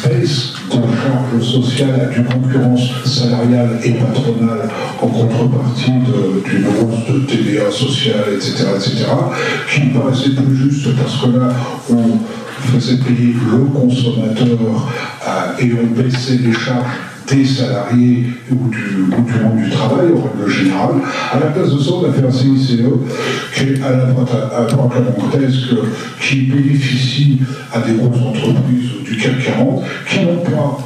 baisse de charges sociales d'une concurrence salariale et patronale en contrepartie d'une hausse de TVA sociale, etc., qui me paraissait plus juste parce que là, on faisait payer le consommateur et on baissait les charges des salariés ou du monde du travail, en règle générale. À la place de ça, on a fait un CICE qui est à la droite gigantesque, qui bénéficie à des grosses entreprises du CAC 40, qui n'ont pas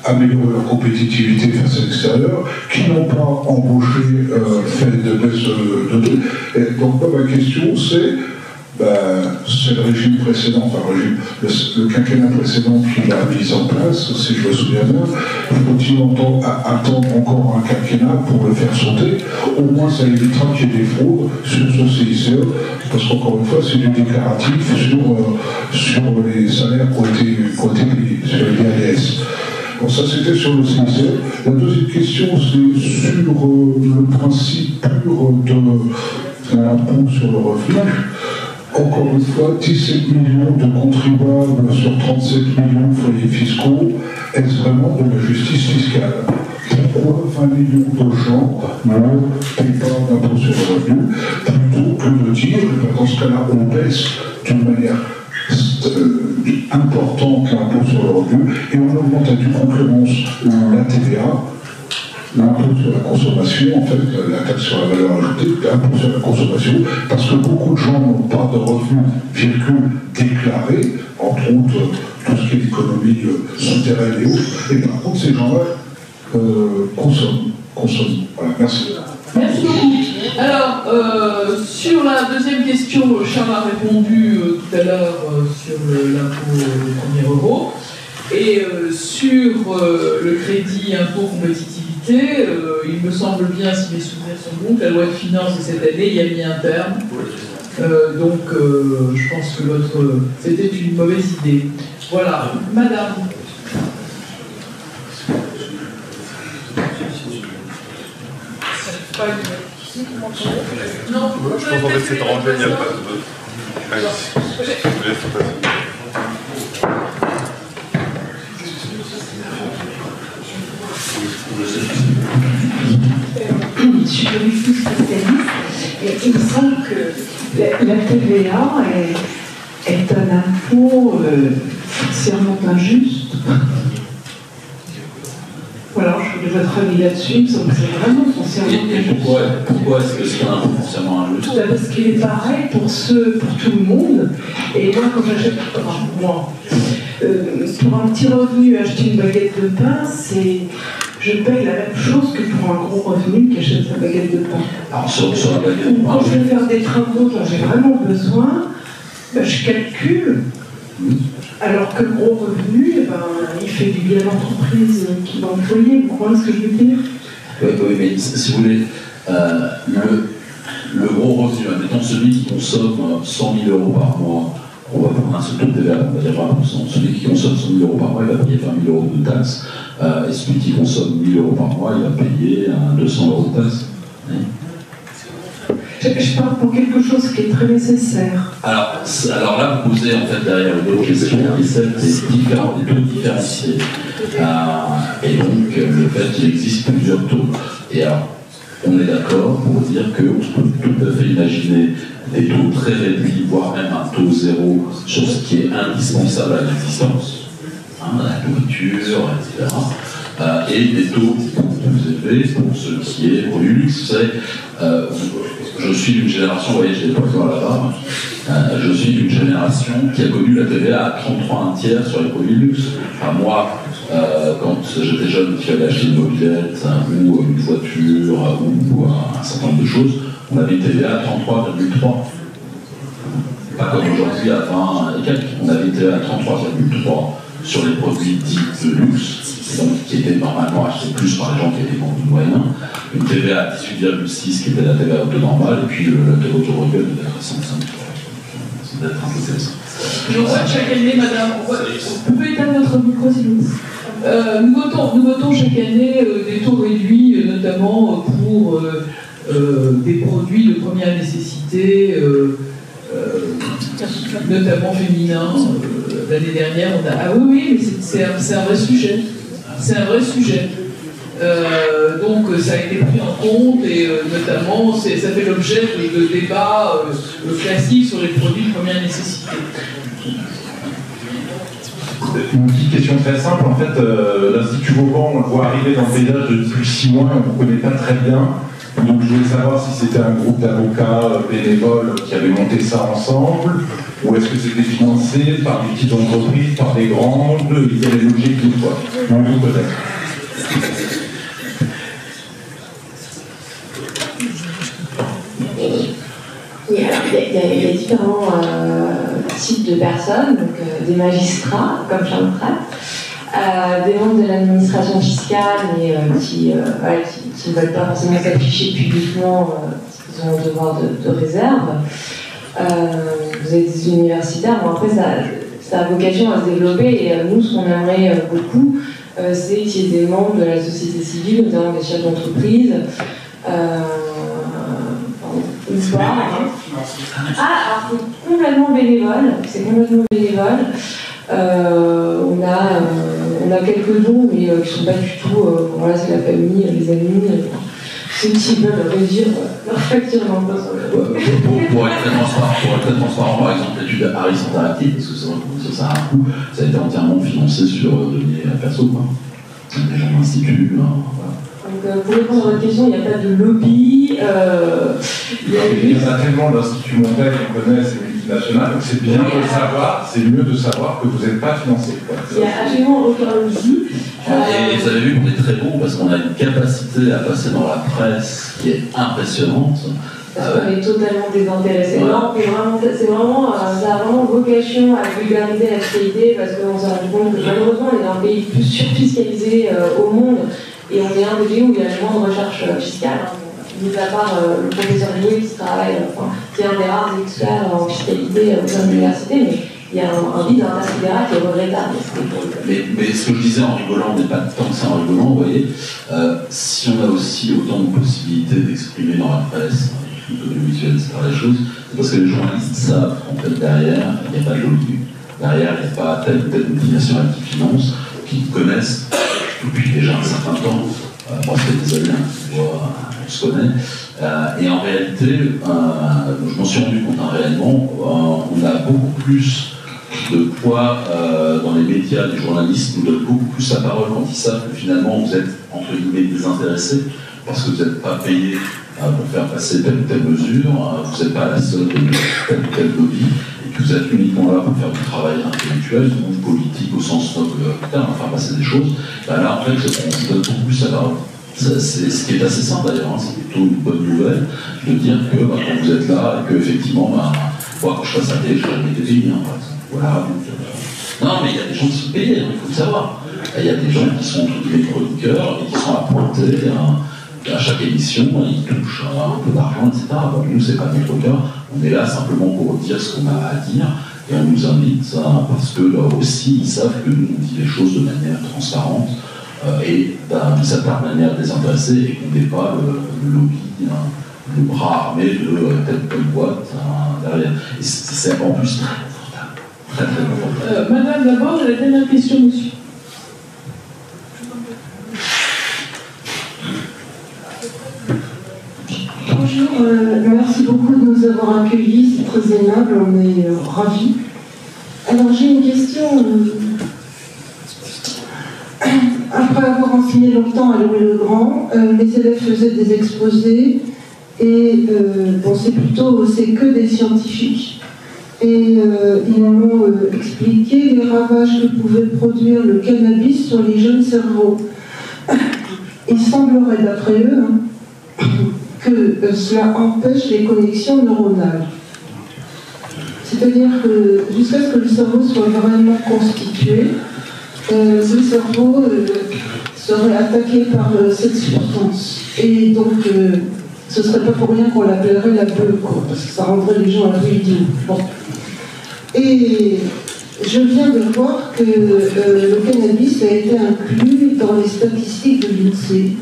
amélioré leur compétitivité face à l'extérieur, qui n'ont pas embauché, fait de baisse de prix. Et donc, ma question, c'est le régime précédent, le quinquennat précédent qui l'a mis en place, si je me souviens bien. Faut-il attendre encore un quinquennat pour le faire sauter? Au moins, ça évitera qu'il y ait des fraudes sur ce CICE, parce qu'encore une fois, c'est du déclaratif sur les salaires qui ont été payés, sur les ADS. Bon, ça, c'était sur le CICE. La deuxième question, c'est sur le principe pur de l'impôt sur le revenu. Encore une fois, 17 millions de contribuables sur 37 millions de foyers fiscaux, est-ce vraiment de la justice fiscale? Pourquoi 20 millions de gens ne payent pas d'impôt sur le revenu, plutôt que de dire, dans ce cas-là, on baisse d'une manière importante l'impôt sur le revenu et on augmente à due concurrence la TVA, l'impôt sur la consommation, en fait, la taxe sur la valeur ajoutée, l'impôt sur la consommation, parce que beaucoup de gens n'ont pas de revenus, déclarés, entre autres tout ce qui est l'économie souterraine et autres, et par contre ces gens-là consomment. Voilà, merci. Merci beaucoup. Alors, sur la deuxième question, Charles a répondu tout à l'heure sur l'impôt au 1er euro. Et sur le crédit impôt compétitivité, il me semble bien, si mes souvenirs sont bons, que la loi de finances de cette année y a mis un terme. Donc, je pense que c'était une mauvaise idée. Voilà, madame. Non, je pense en fait c'est rangé, il n'y a pas de... Allez, je vous laisse passer. Je suis pas du tout spécialiste, et il me semble que la TVA est un impôt foncièrement injuste. Voilà, je voulais votre avis là-dessus, il me semble que c'est vraiment foncièrement injuste. Pourquoi est-ce que c'est un impôt foncièrement injuste? Parce qu'il est pareil pour tout le monde, et moi quand j'achète, pour un petit revenu, acheter une baguette de pain, je paye la même chose que pour un gros revenu qui achète sa baguette de pain. Alors sur la baguette de pain, quand je vais faire des travaux dont j'ai vraiment besoin, je calcule, alors que le gros revenu, il fait du bien à l'entreprise qui va employer. Vous comprenez ce que je veux dire? Oui, mais si vous voulez, le gros revenu, admettons celui qui consomme 100 000 euros par mois, on va prendre un seul taux de TVA, on va dire 20%. Celui qui consomme 100 000 euros par mois, il va payer 20 000 euros de taxes. Et celui qui consomme 1 000 euros par mois, il va payer 200 euros de taxes. Oui. Je parle pour quelque chose qui est très nécessaire. Alors là, vous posez en fait derrière une autre question, qui est celle des taux différenciés. Et donc, le fait qu'il existe plusieurs taux. Et alors, on est d'accord pour dire qu'on peut tout à fait imaginer des taux très réduits, voire même un taux zéro sur ce qui est indispensable à l'existence, la nourriture, etc. Et des taux plus élevés pour ce qui est pour du luxe. Vous savez, je suis d'une génération, vous voyez, j'ai pas encore là-bas, je suis d'une génération qui a connu la TVA à 33 1/3 sur les produits de luxe. Enfin, moi, quand j'étais jeune, qu'il fallait acheter une mobilette ou une voiture ou un certain nombre de choses, on avait une TVA à 33,3. Pas comme aujourd'hui à 20 et quelques. On avait une TVA à 33,3 sur les produits dits de luxe, donc qui étaient normalement achetés plus par les gens qui étaient vendus moyens. Une TVA à 18,6 qui était la TVA de normale, et puis la TVA automobile devait être à 105. Ça doit être un peu comme ça. Donc, chaque année, madame, vous pouvez éteindre votre micro, s'il vous plaît. Nous votons chaque année des taux réduits, notamment pour des produits de première nécessité, notamment féminins. L'année dernière, on a... Ah oui, mais c'est un vrai sujet. C'est un vrai sujet. Donc ça a été pris en compte et notamment ça fait l'objet de débats classiques sur les produits de première nécessité. Une petite question très simple, en fait, l'Institut Vauban, on le voit arriver dans le paysage depuis 6 mois, on ne connaît pas très bien. Donc je voulais savoir si c'était un groupe d'avocats bénévoles qui avait monté ça ensemble, ou est-ce que c'était financé par des petites entreprises, par des grandes, il y a des objectifs, quoi. Non, vous peut-être. Oui, alors il y a différents types de personnes, donc des magistrats comme Charles Pratt, des membres de l'administration fiscale mais qui ne veulent pas forcément s'afficher publiquement parce qu'ils ont un devoir de réserve. Vous avez des universitaires, bon après ça a vocation à se développer et nous ce qu'on aimerait beaucoup c'est qu'il y ait des membres de la société civile, notamment des chefs d'entreprise. Alors c'est complètement bénévole, on a quelques dons, mais qui ne sont pas du tout. Voilà, c'est la famille, les amis, ceux qui veulent réduire leur facture d'emploi sur le pour être très transparent, par exemple, l'étude Harris Interactive, parce que c'est vrai que ça a un coût, ça a été entièrement financé sur deniers perso, quoi. Des gens d'institut, voilà. Donc, pour répondre à votre question, il n'y a pas de lobby. Il y en a tellement d'Institut Montaigne qu'on connaît, c'est multinational, donc c'est bien de le savoir, c'est mieux de savoir que vous n'êtes pas financé. Il n'y a absolument aucun lobby. Et vous avez vu qu'on est très bon parce qu'on a une capacité à passer dans la presse qui est impressionnante. Parce qu'on est totalement désintéressé. Ouais. Non, mais vraiment, ça a vraiment vocation à vulgariser la fiscalité parce qu'on s'est rendu compte que malheureusement on est dans le pays le plus surfiscalisé au monde et on est un des pays où il y a le moins de recherche fiscale. Mis à part le professeur Louis qui travaille, qui est un des rares experts en fiscalité au sein de l'université, mais il y a un vide intersidéral qui est regrettable. Mais ce que je disais en rigolant n'est pas tant que ça en rigolant, vous voyez, si on a aussi autant de possibilités d'exprimer dans la presse, audiovisuelle, etc. les choses, c'est parce que les journalistes savent qu'en fait derrière, il n'y a pas de lobby. Derrière, il n'y a pas telle ou telle multinationale qui finance, qui connaissent depuis déjà un certain temps. Moi, ça fait des années, on se connaît. Et en réalité, je m'en suis rendu compte réellement, on a beaucoup plus de poids dans les médias, les journalistes nous donnent beaucoup plus la parole quand ils savent que finalement vous êtes entre guillemets désintéressés parce que vous n'êtes pas payé pour faire passer telle ou telle mesure, vous n'êtes pas à la solde de tel ou tel lobby, et que vous êtes uniquement là pour faire du travail intellectuel, ou politique au sens noble du terme, faire passer des choses. Là en fait, on vous donne beaucoup plus la parole. C'est ce qui est assez simple d'ailleurs, c'est plutôt une bonne nouvelle de dire que quand vous êtes là et que effectivement, quand je passe à la télé, je vais mettre des pays, par exemple. Voilà. Non, mais il y a des gens qui sont payés, il faut le savoir. Il y a des gens qui sont des chroniqueurs et qui sont appointés à chaque émission, ils touchent un peu d'argent, etc. Bon, nous, c'est pas notre cas. On est là simplement pour dire ce qu'on a à dire et on nous invite parce que là aussi, ils savent que nous, on dit les choses de manière transparente et d'une certaine manière désintéressée et qu'on n'est pas le lobby, le bras armé de telle boîte derrière. Et c'est en plus très confortable. Madame, d'abord, la dernière question, monsieur. Bonjour, merci beaucoup de nous avoir accueillis, c'est très aimable, on est ravis. Alors j'ai une question. Après avoir enseigné longtemps à Louis-le-Grand, mes élèves faisaient des exposés et c'est que des scientifiques. Et ils m'ont expliqué les ravages que pouvait produire le cannabis sur les jeunes cerveaux. Il semblerait, d'après eux, que cela empêche les connexions neuronales. C'est-à-dire que jusqu'à ce que le cerveau soit vraiment constitué, le cerveau serait attaqué par cette substance. Et donc, ce ne serait pas pour rien qu'on l'appellerait la beuh, parce que ça rendrait les gens un peu idiots. Bon. Et je viens de voir que le cannabis a été inclus dans les statistiques de l'INSEE.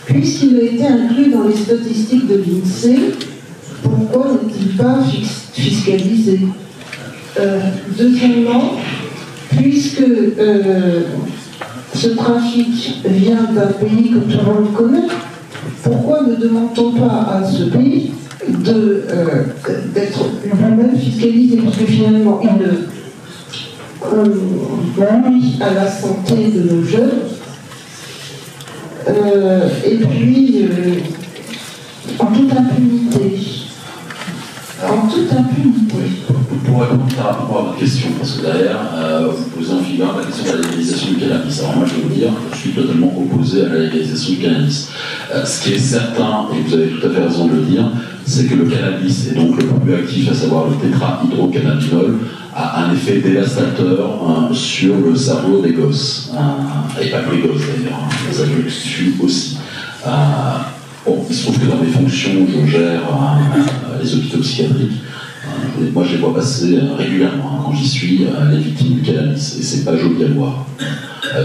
Puisqu'il a été inclus dans les statistiques de l'INSEE, pourquoi n'est-il pas fiscalisé? Deuxièmement, puisque ce trafic vient d'un pays que tout le monde connaît, pourquoi ne demande-t-on pas à ce pays d'être lui-même fiscalisé? Parce que finalement, il nuit à la santé de nos jeunes. Et puis, en toute impunité. En toute impunité. Pour répondre très rapidement à votre question, parce que derrière, vous posez en filigrane la question de la légalisation du cannabis. Alors moi, je vais vous dire, je suis totalement opposé à la légalisation du cannabis. Ce qui est certain, et vous avez tout à fait raison de le dire, c'est que le cannabis, et donc le produit actif, à savoir le tétrahydrocannabinol, a un effet dévastateur sur le cerveau des gosses. Et pas que les gosses d'ailleurs, les adultes fument aussi. Bon, il se trouve que dans mes fonctions, je gère les hôpitaux psychiatriques. Moi, je les vois passer régulièrement, quand j'y suis, les victimes du cannabis. Et c'est pas joli à voir.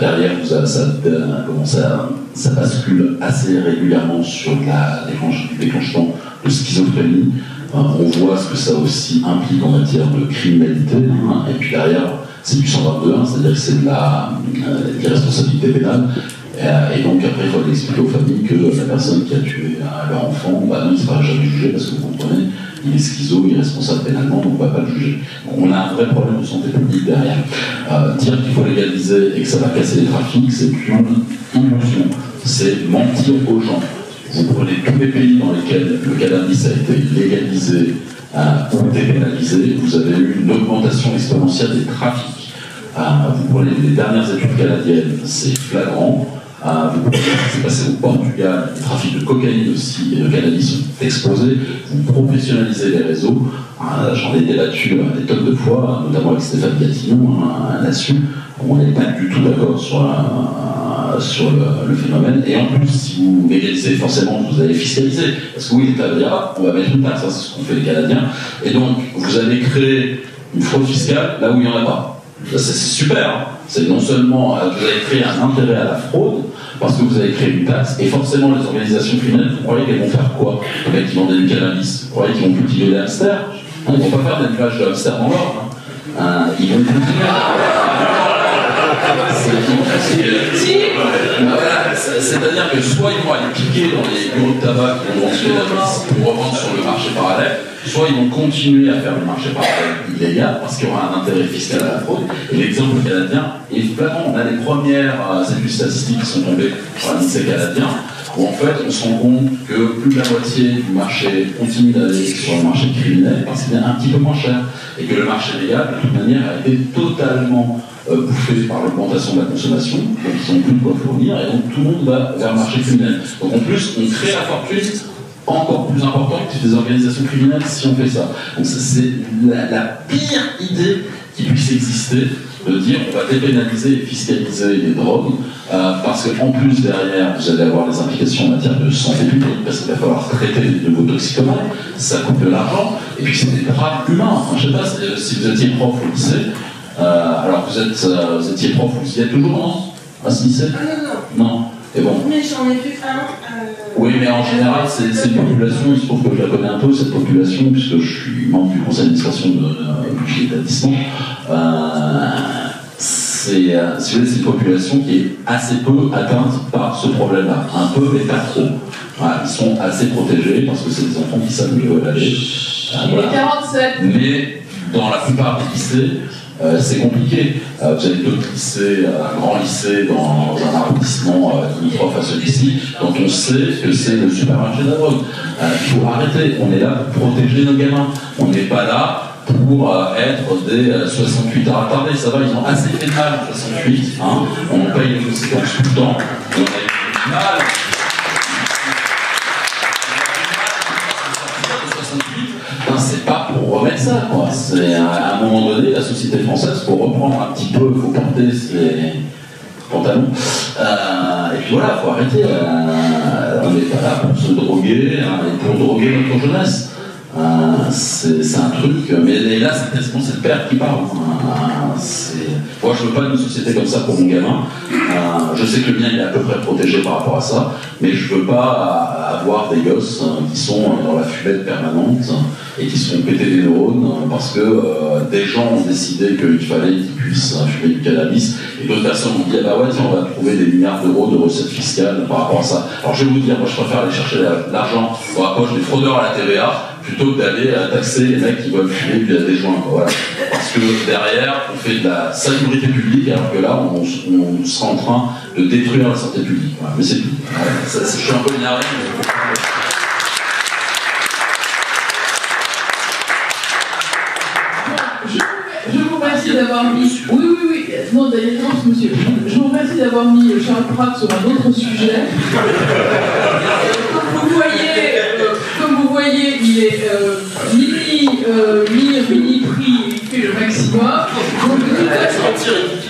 Derrière, ça bascule assez régulièrement sur du déclenchement de schizophrénie. On voit ce que ça aussi implique en matière de criminalité. Et puis derrière, c'est du 122.1, c'est-à-dire que c'est de l'irresponsabilité pénale. Et donc après, il faut expliquer aux familles que la personne qui a tué leur enfant, non, il ne sera jamais jugé parce que vous comprenez, il est schizo, il est responsable pénalement, donc on ne va pas le juger. Donc on a un vrai problème de santé publique derrière. Dire qu'il faut légaliser et que ça va casser les trafics, c'est une illusion. c'est mentir aux gens. Vous prenez tous les pays dans lesquels le cannabis a été légalisé ou dépénalisé, vous avez eu une augmentation exponentielle des trafics. Vous prenez les dernières études canadiennes, c'est flagrant. Vous prenez ce qui s'est passé au Portugal, le trafic de cocaïne aussi et de cannabis ont explosé. Vous professionnalisez les réseaux. J'en ai débattu des tonnes de fois, notamment avec Stéphane Gatineau là-dessus. On n'est pas du tout d'accord sur le phénomène. Et en plus, si vous légalisez, forcément, vous allez fiscaliser. Parce que oui, l'État va dire, on va mettre une taxe, c'est ce qu'ont fait les Canadiens. Et donc, vous allez créer une fraude fiscale là où il n'y en a pas. C'est super. C'est non seulement, vous allez créer un intérêt à la fraude, parce que vous avez créé une taxe, et forcément, les organisations criminelles, vous croyez qu'elles vont faire quoi? Les mecs qui vendent du cannabis, vous croyez qu'ils vont cultiver des hamsters? Ils ne vont pas faire d'élevage de hamsters dans l'ordre. Ils vont continuer. C'est-à-dire que soit ils vont aller piquer dans les bureaux de tabac qui vont vendre pour revendre sur le marché parallèle, soit ils vont continuer à faire le marché parallèle illégal parce qu'il y aura un intérêt fiscal à la fraude. Et l'exemple canadien est flagrant. On a les premières études statistiques qui sont tombées par l'INSEE canadien, où en fait on se rend compte que plus de la moitié du marché continue d'aller sur le marché criminel parce qu'il est un petit peu moins cher et que le marché légal de toute manière a été totalement bouffé par l'augmentation de la consommation, donc ils n'ont plus de quoi fournir et donc tout le monde va vers le marché criminel. Donc en plus on crée la fortune encore plus importante que des organisations criminelles si on fait ça. Donc c'est la pire idée qui puisse exister de dire on va dépénaliser et fiscaliser les drogues parce qu'en plus derrière vous allez avoir des implications en matière de santé publique parce qu'il va falloir traiter de vos toxicomanes, ça coûte de l'argent et puis c'est des drames humains. Enfin, je ne sais pas si vous étiez prof au lycée, alors vous étiez prof, vous y êtes toujours non à ce lycée? Non. Non. Et bon. Mais j'en ai fait un. Oui, mais en général, c'est une population, il se trouve que je la connais un peu, cette population, puisque je suis membre du conseil d'administration de l'établissement. C'est une population qui est assez peu atteinte par ce problème-là. Un peu, mais pas trop. Voilà, ils sont assez protégés parce que c'est des enfants qui savent où ils veulent aller. Voilà. 47. Mais dans la plupart des lycées, c'est compliqué. Vous avez d'autres lycées, un grand lycée dans un arrondissement limitrophe à celui-ci, dont on sait que c'est le supermarché de la drogue. Il faut arrêter. On est là pour protéger nos gamins. On n'est pas là pour être des 68 à retarder. Ça va, ils ont assez fait de mal en 68. Hein. On paye les conséquences tout le temps. On a eu du mal. C'est pas pour remettre ça, quoi. C'est à un moment donné, la société française, pour reprendre un petit peu, il faut porter ses pantalons. Et puis voilà, il faut arrêter. On n'est pas là pour se droguer et pour droguer notre jeunesse. C'est un truc, mais là c'est quasiment cette père qui parle. Moi je veux pas une société comme ça pour mon gamin. Je sais que le mien il est à peu près protégé par rapport à ça, mais je veux pas avoir des gosses qui sont dans la fumette permanente et qui se font péter des neurones parce que des gens ont décidé qu'il fallait qu'ils puissent fumer du cannabis et d'autres personnes ont dit ah bah ouais tiens, on va trouver des milliards d'euros de recettes fiscales par rapport à ça. Alors je vais vous dire, moi je préfère aller chercher l'argent dans la poche des fraudeurs à la TVA plutôt que d'aller taxer les mecs qui veulent fumer des joints. Voilà. Parce que derrière, on fait de la salubrité publique, alors que là, on sera en train de détruire la santé publique. Voilà. Mais c'est tout. Voilà. Je suis un peu énervé. Je vous remercie d'avoir mis... Oui. Non, d'ailleurs, non, monsieur. Je vous remercie d'avoir mis Charles Pratt sur un autre sujet. Comme vous voyez, il est mini-prix, il fait le maximum. Donc,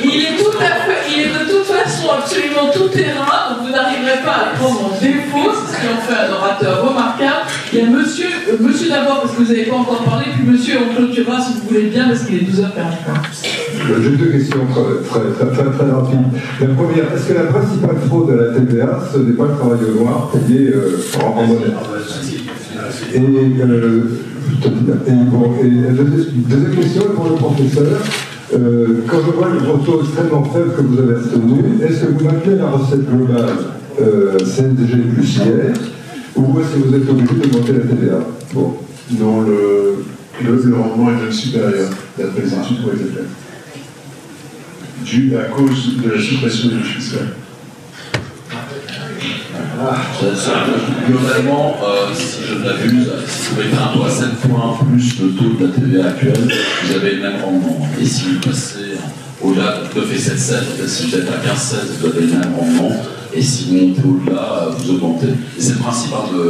il est de toute façon absolument tout terrain, donc vous n'arriverez pas à le prendre en défaut, c'est ce qui en fait un orateur remarquable. Il y a monsieur d'abord, parce que vous n'avez pas encore parlé, puis monsieur on clôturera si vous voulez bien, parce qu'il est 12h41. J'ai deux questions très rapides. La première, est-ce que la principale fraude à la TVA, ce n'est pas le travail au noir payé en monnaie? Et deuxième question pour le professeur. Quand je vois les taux extrêmement faibles que vous avez retenus, est-ce que vous maintenez la recette globale CSDG plus IR ou est-ce que vous êtes obligé de monter la TVA? Bon. Non, le rendement est même supérieur, d'après les études qui ont été faites. Dû à cause de la suppression du fiscal. Globalement, si je ne l'abuse, si vous mettez un taux à 7 points plus le taux de la TVA actuelle, vous avez le même rendement. Et si vous passez au-delà de 9 et 7, 7, si vous êtes à 15, 16, vous avez le même rendement. Et si vous montez au-delà, vous augmentez. Et c'est le principe de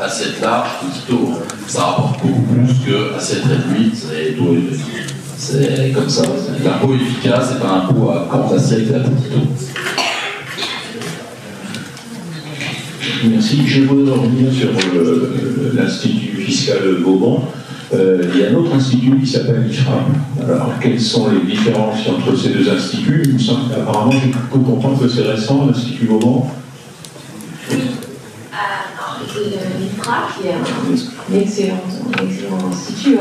assiette large, petit taux. Ça rapporte beaucoup plus que assiette réduite et taux élevé. C'est comme ça. L'impôt efficace, c'est pas un impôt à grande assiette et à petit taux. Merci. Je voudrais revenir sur l'Institut fiscal Vauban. Il y a un autre institut qui s'appelle l'IFRAP. Alors, quelles sont les différences entre ces deux instituts? Il me semble qu'apparemment, j'ai cru comprendre que c'est récent, l'Institut Vauban. Oui. L'IFRAP, qui est un excellent institut,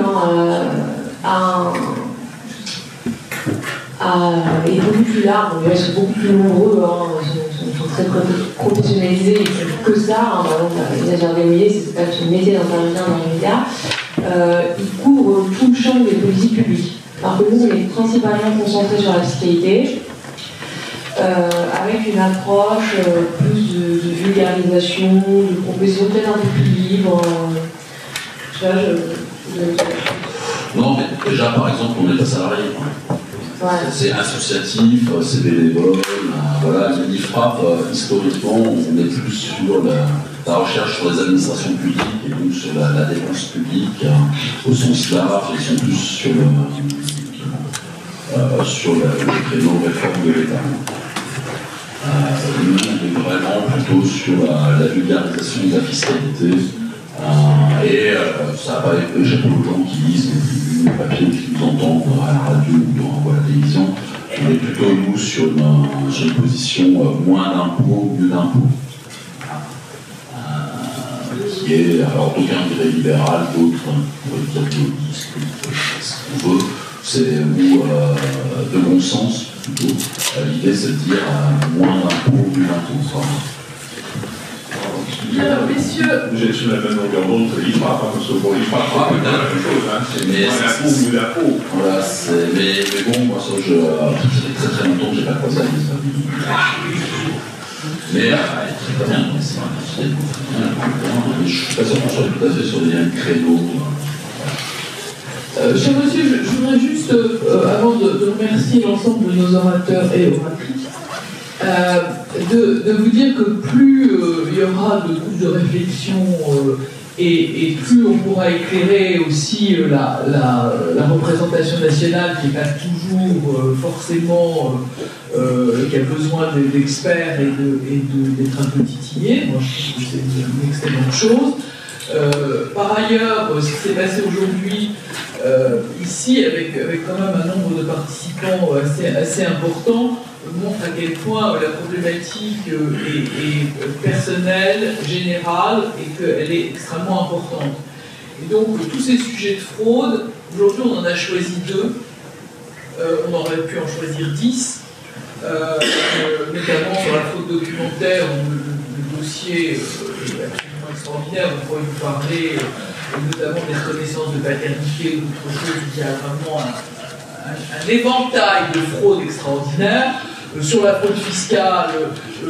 est beaucoup plus large, ils sont beaucoup plus nombreux, sont très professionnalisés, ils font que ça. Par exemple, les agents démouillés, c'est pas son métier d'intervenir dans les médias. Ils couvrent tout le champ des politiques publiques. Alors que nous, on est principalement concentrés sur la fiscalité, avec une approche plus de vulgarisation, de proposition peut-être un peu plus libre. Non, mais déjà, par exemple, on n'est pas salarié. Ouais. C'est associatif, c'est bénévole. Voilà, l'IFRAP, historiquement, on est plus sur la recherche sur les administrations publiques et donc sur la dépense publique au sens large. Ils sont plus sur le créneau réforme de l'État. Nous, on est vraiment plutôt sur la vulgarisation de la fiscalité. Et ça n'a pas échappé aux gens qui lisent les papiers, qui nous entendent à la radio ou à la télévision. On est plutôt, nous, sur une position moins d'impôts, mieux d'impôts. Qui est, alors d'aucuns diraient libéral, d'autres pourraient dire gaulliste, ce qu'on veut. C'est de bon sens, plutôt. L'idée, c'est de dire moins d'impôts, mieux d'impôts. Bien, messieurs. J'ai sur la même longueur d'onde que l'IFRAP, parce que pour l'IFRAP, c'est la même chose. C'est moins d'impôt, mieux d'impôt. Voilà, mais bon, moi, ça, ça fait très très longtemps que je n'ai pas croisé à mais très bien, c'est je suis pas sûr qu'on soit tout à fait sur les mêmes créneaux. Cher monsieur, je voudrais juste, avant de remercier l'ensemble de nos orateurs et oratrices, de vous dire que plus il y aura de groupes de réflexion et plus on pourra éclairer aussi la représentation nationale qui n'est pas toujours forcément qui a besoin d'experts et d'être un peu titillé. Moi je trouve que c'est une excellente chose. Par ailleurs, ce qui s'est passé aujourd'hui ici avec quand même un nombre de participants assez important montre à quel point la problématique est personnelle, générale, et qu'elle est extrêmement importante. Et donc, tous ces sujets de fraude, aujourd'hui, on en a choisi 2. On aurait pu en choisir 10, notamment sur la fraude documentaire, où le dossier est absolument extraordinaire. On pourrait vous parler notamment des reconnaissances de paternité ou d'autres choses. Il y a vraiment un éventail de fraudes extraordinaires. Sur la fraude fiscale,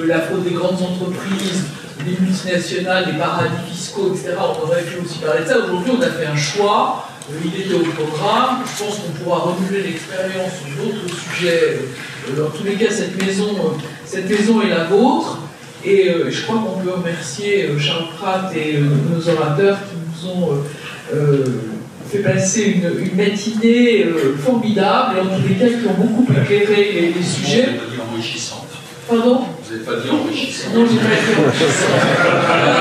la fraude des grandes entreprises, des multinationales, des paradis fiscaux, etc. On aurait pu aussi parler de ça. Aujourd'hui, on a fait un choix. Il était au programme. Je pense qu'on pourra renouveler l'expérience sur d'autres sujets. Dans tous les cas, cette maison est la vôtre. Et je crois qu'on peut remercier Charles Pratt et nos orateurs qui nous ont fait passer une matinée formidable, et en tous les cas qui ont beaucoup éclairé les sujets. Vous n'avez pas dit enrichissante. Pardon? Vous n'avez pas dit enrichissante. Non, je n'ai pas dit enrichissante.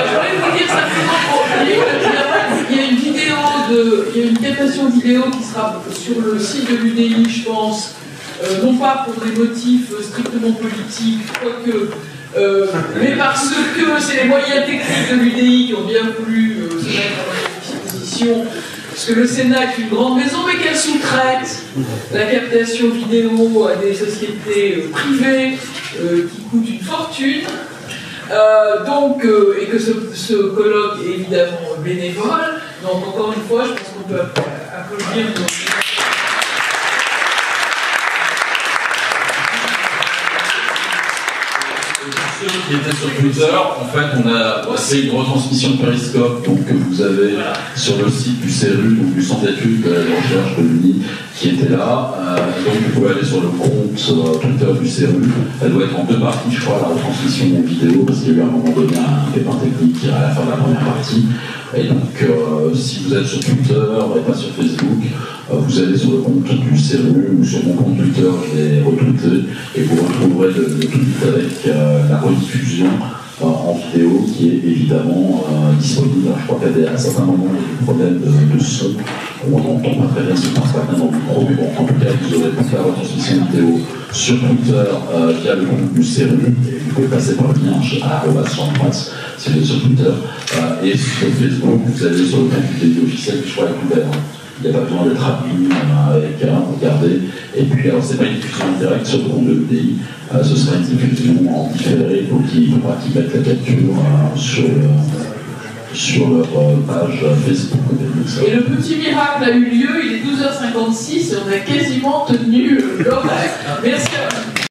Je voulais vous dire simplement qu'il y a une captation vidéo qui sera sur le site de l'UDI, je pense, non pas pour des motifs strictement politiques, quoique, mais parce que c'est les moyens techniques de l'UDI qui ont bien voulu se mettre à disposition. Parce que le Sénat est une grande maison, mais qu'elle sous-traite la captation vidéo à des sociétés privées qui coûtent une fortune. Et que ce colloque est évidemment bénévole. Donc, encore une fois, je pense qu'on peut applaudir nos... ceux qui étaient sur Twitter, en fait, c'est une retransmission de Periscope, donc que vous avez sur le site du CERU, donc du Centre d'études de la recherche de l'UNI, qui était là. Donc vous pouvez aller sur le compte Twitter du CERU. Elle doit être en 2 parties, je crois, la retransmission vidéo, parce qu'il y a eu à un moment donné un pépin technique à la fin de la première partie. Et donc, si vous êtes sur Twitter et pas sur Facebook, vous allez sur le compte du CERU ou sur mon compte Twitter, je l'ai retweeté, et vous retrouverez le tweet avec la rediffusion en vidéo qui est évidemment disponible. Alors, je crois qu'à certains moments, il y a des problèmes de son, on n'entend pas très bien ce qui passe pas bien dans le micro, mais bon, en tout cas, vous aurez toute la retransmission vidéo sur Twitter via le compte du CERU, et vous pouvez passer par le lien à @champrats si vous êtes sur Twitter, et sur Facebook, vous allez sur le compte du DI officiel, je crois, avec ouvert. Il n'y a pas besoin d'être appuyé avec regardez. Et puis, alors, c'est pas une diffusion en direct sur le compte de l'UDI, ce sera une diffusion en différé, donc il faudra qu'ils mettent la capture sur leur page Facebook. Et le petit miracle a eu lieu, il est 12h56 et on a quasiment tenu l'horaire. Merci à vous.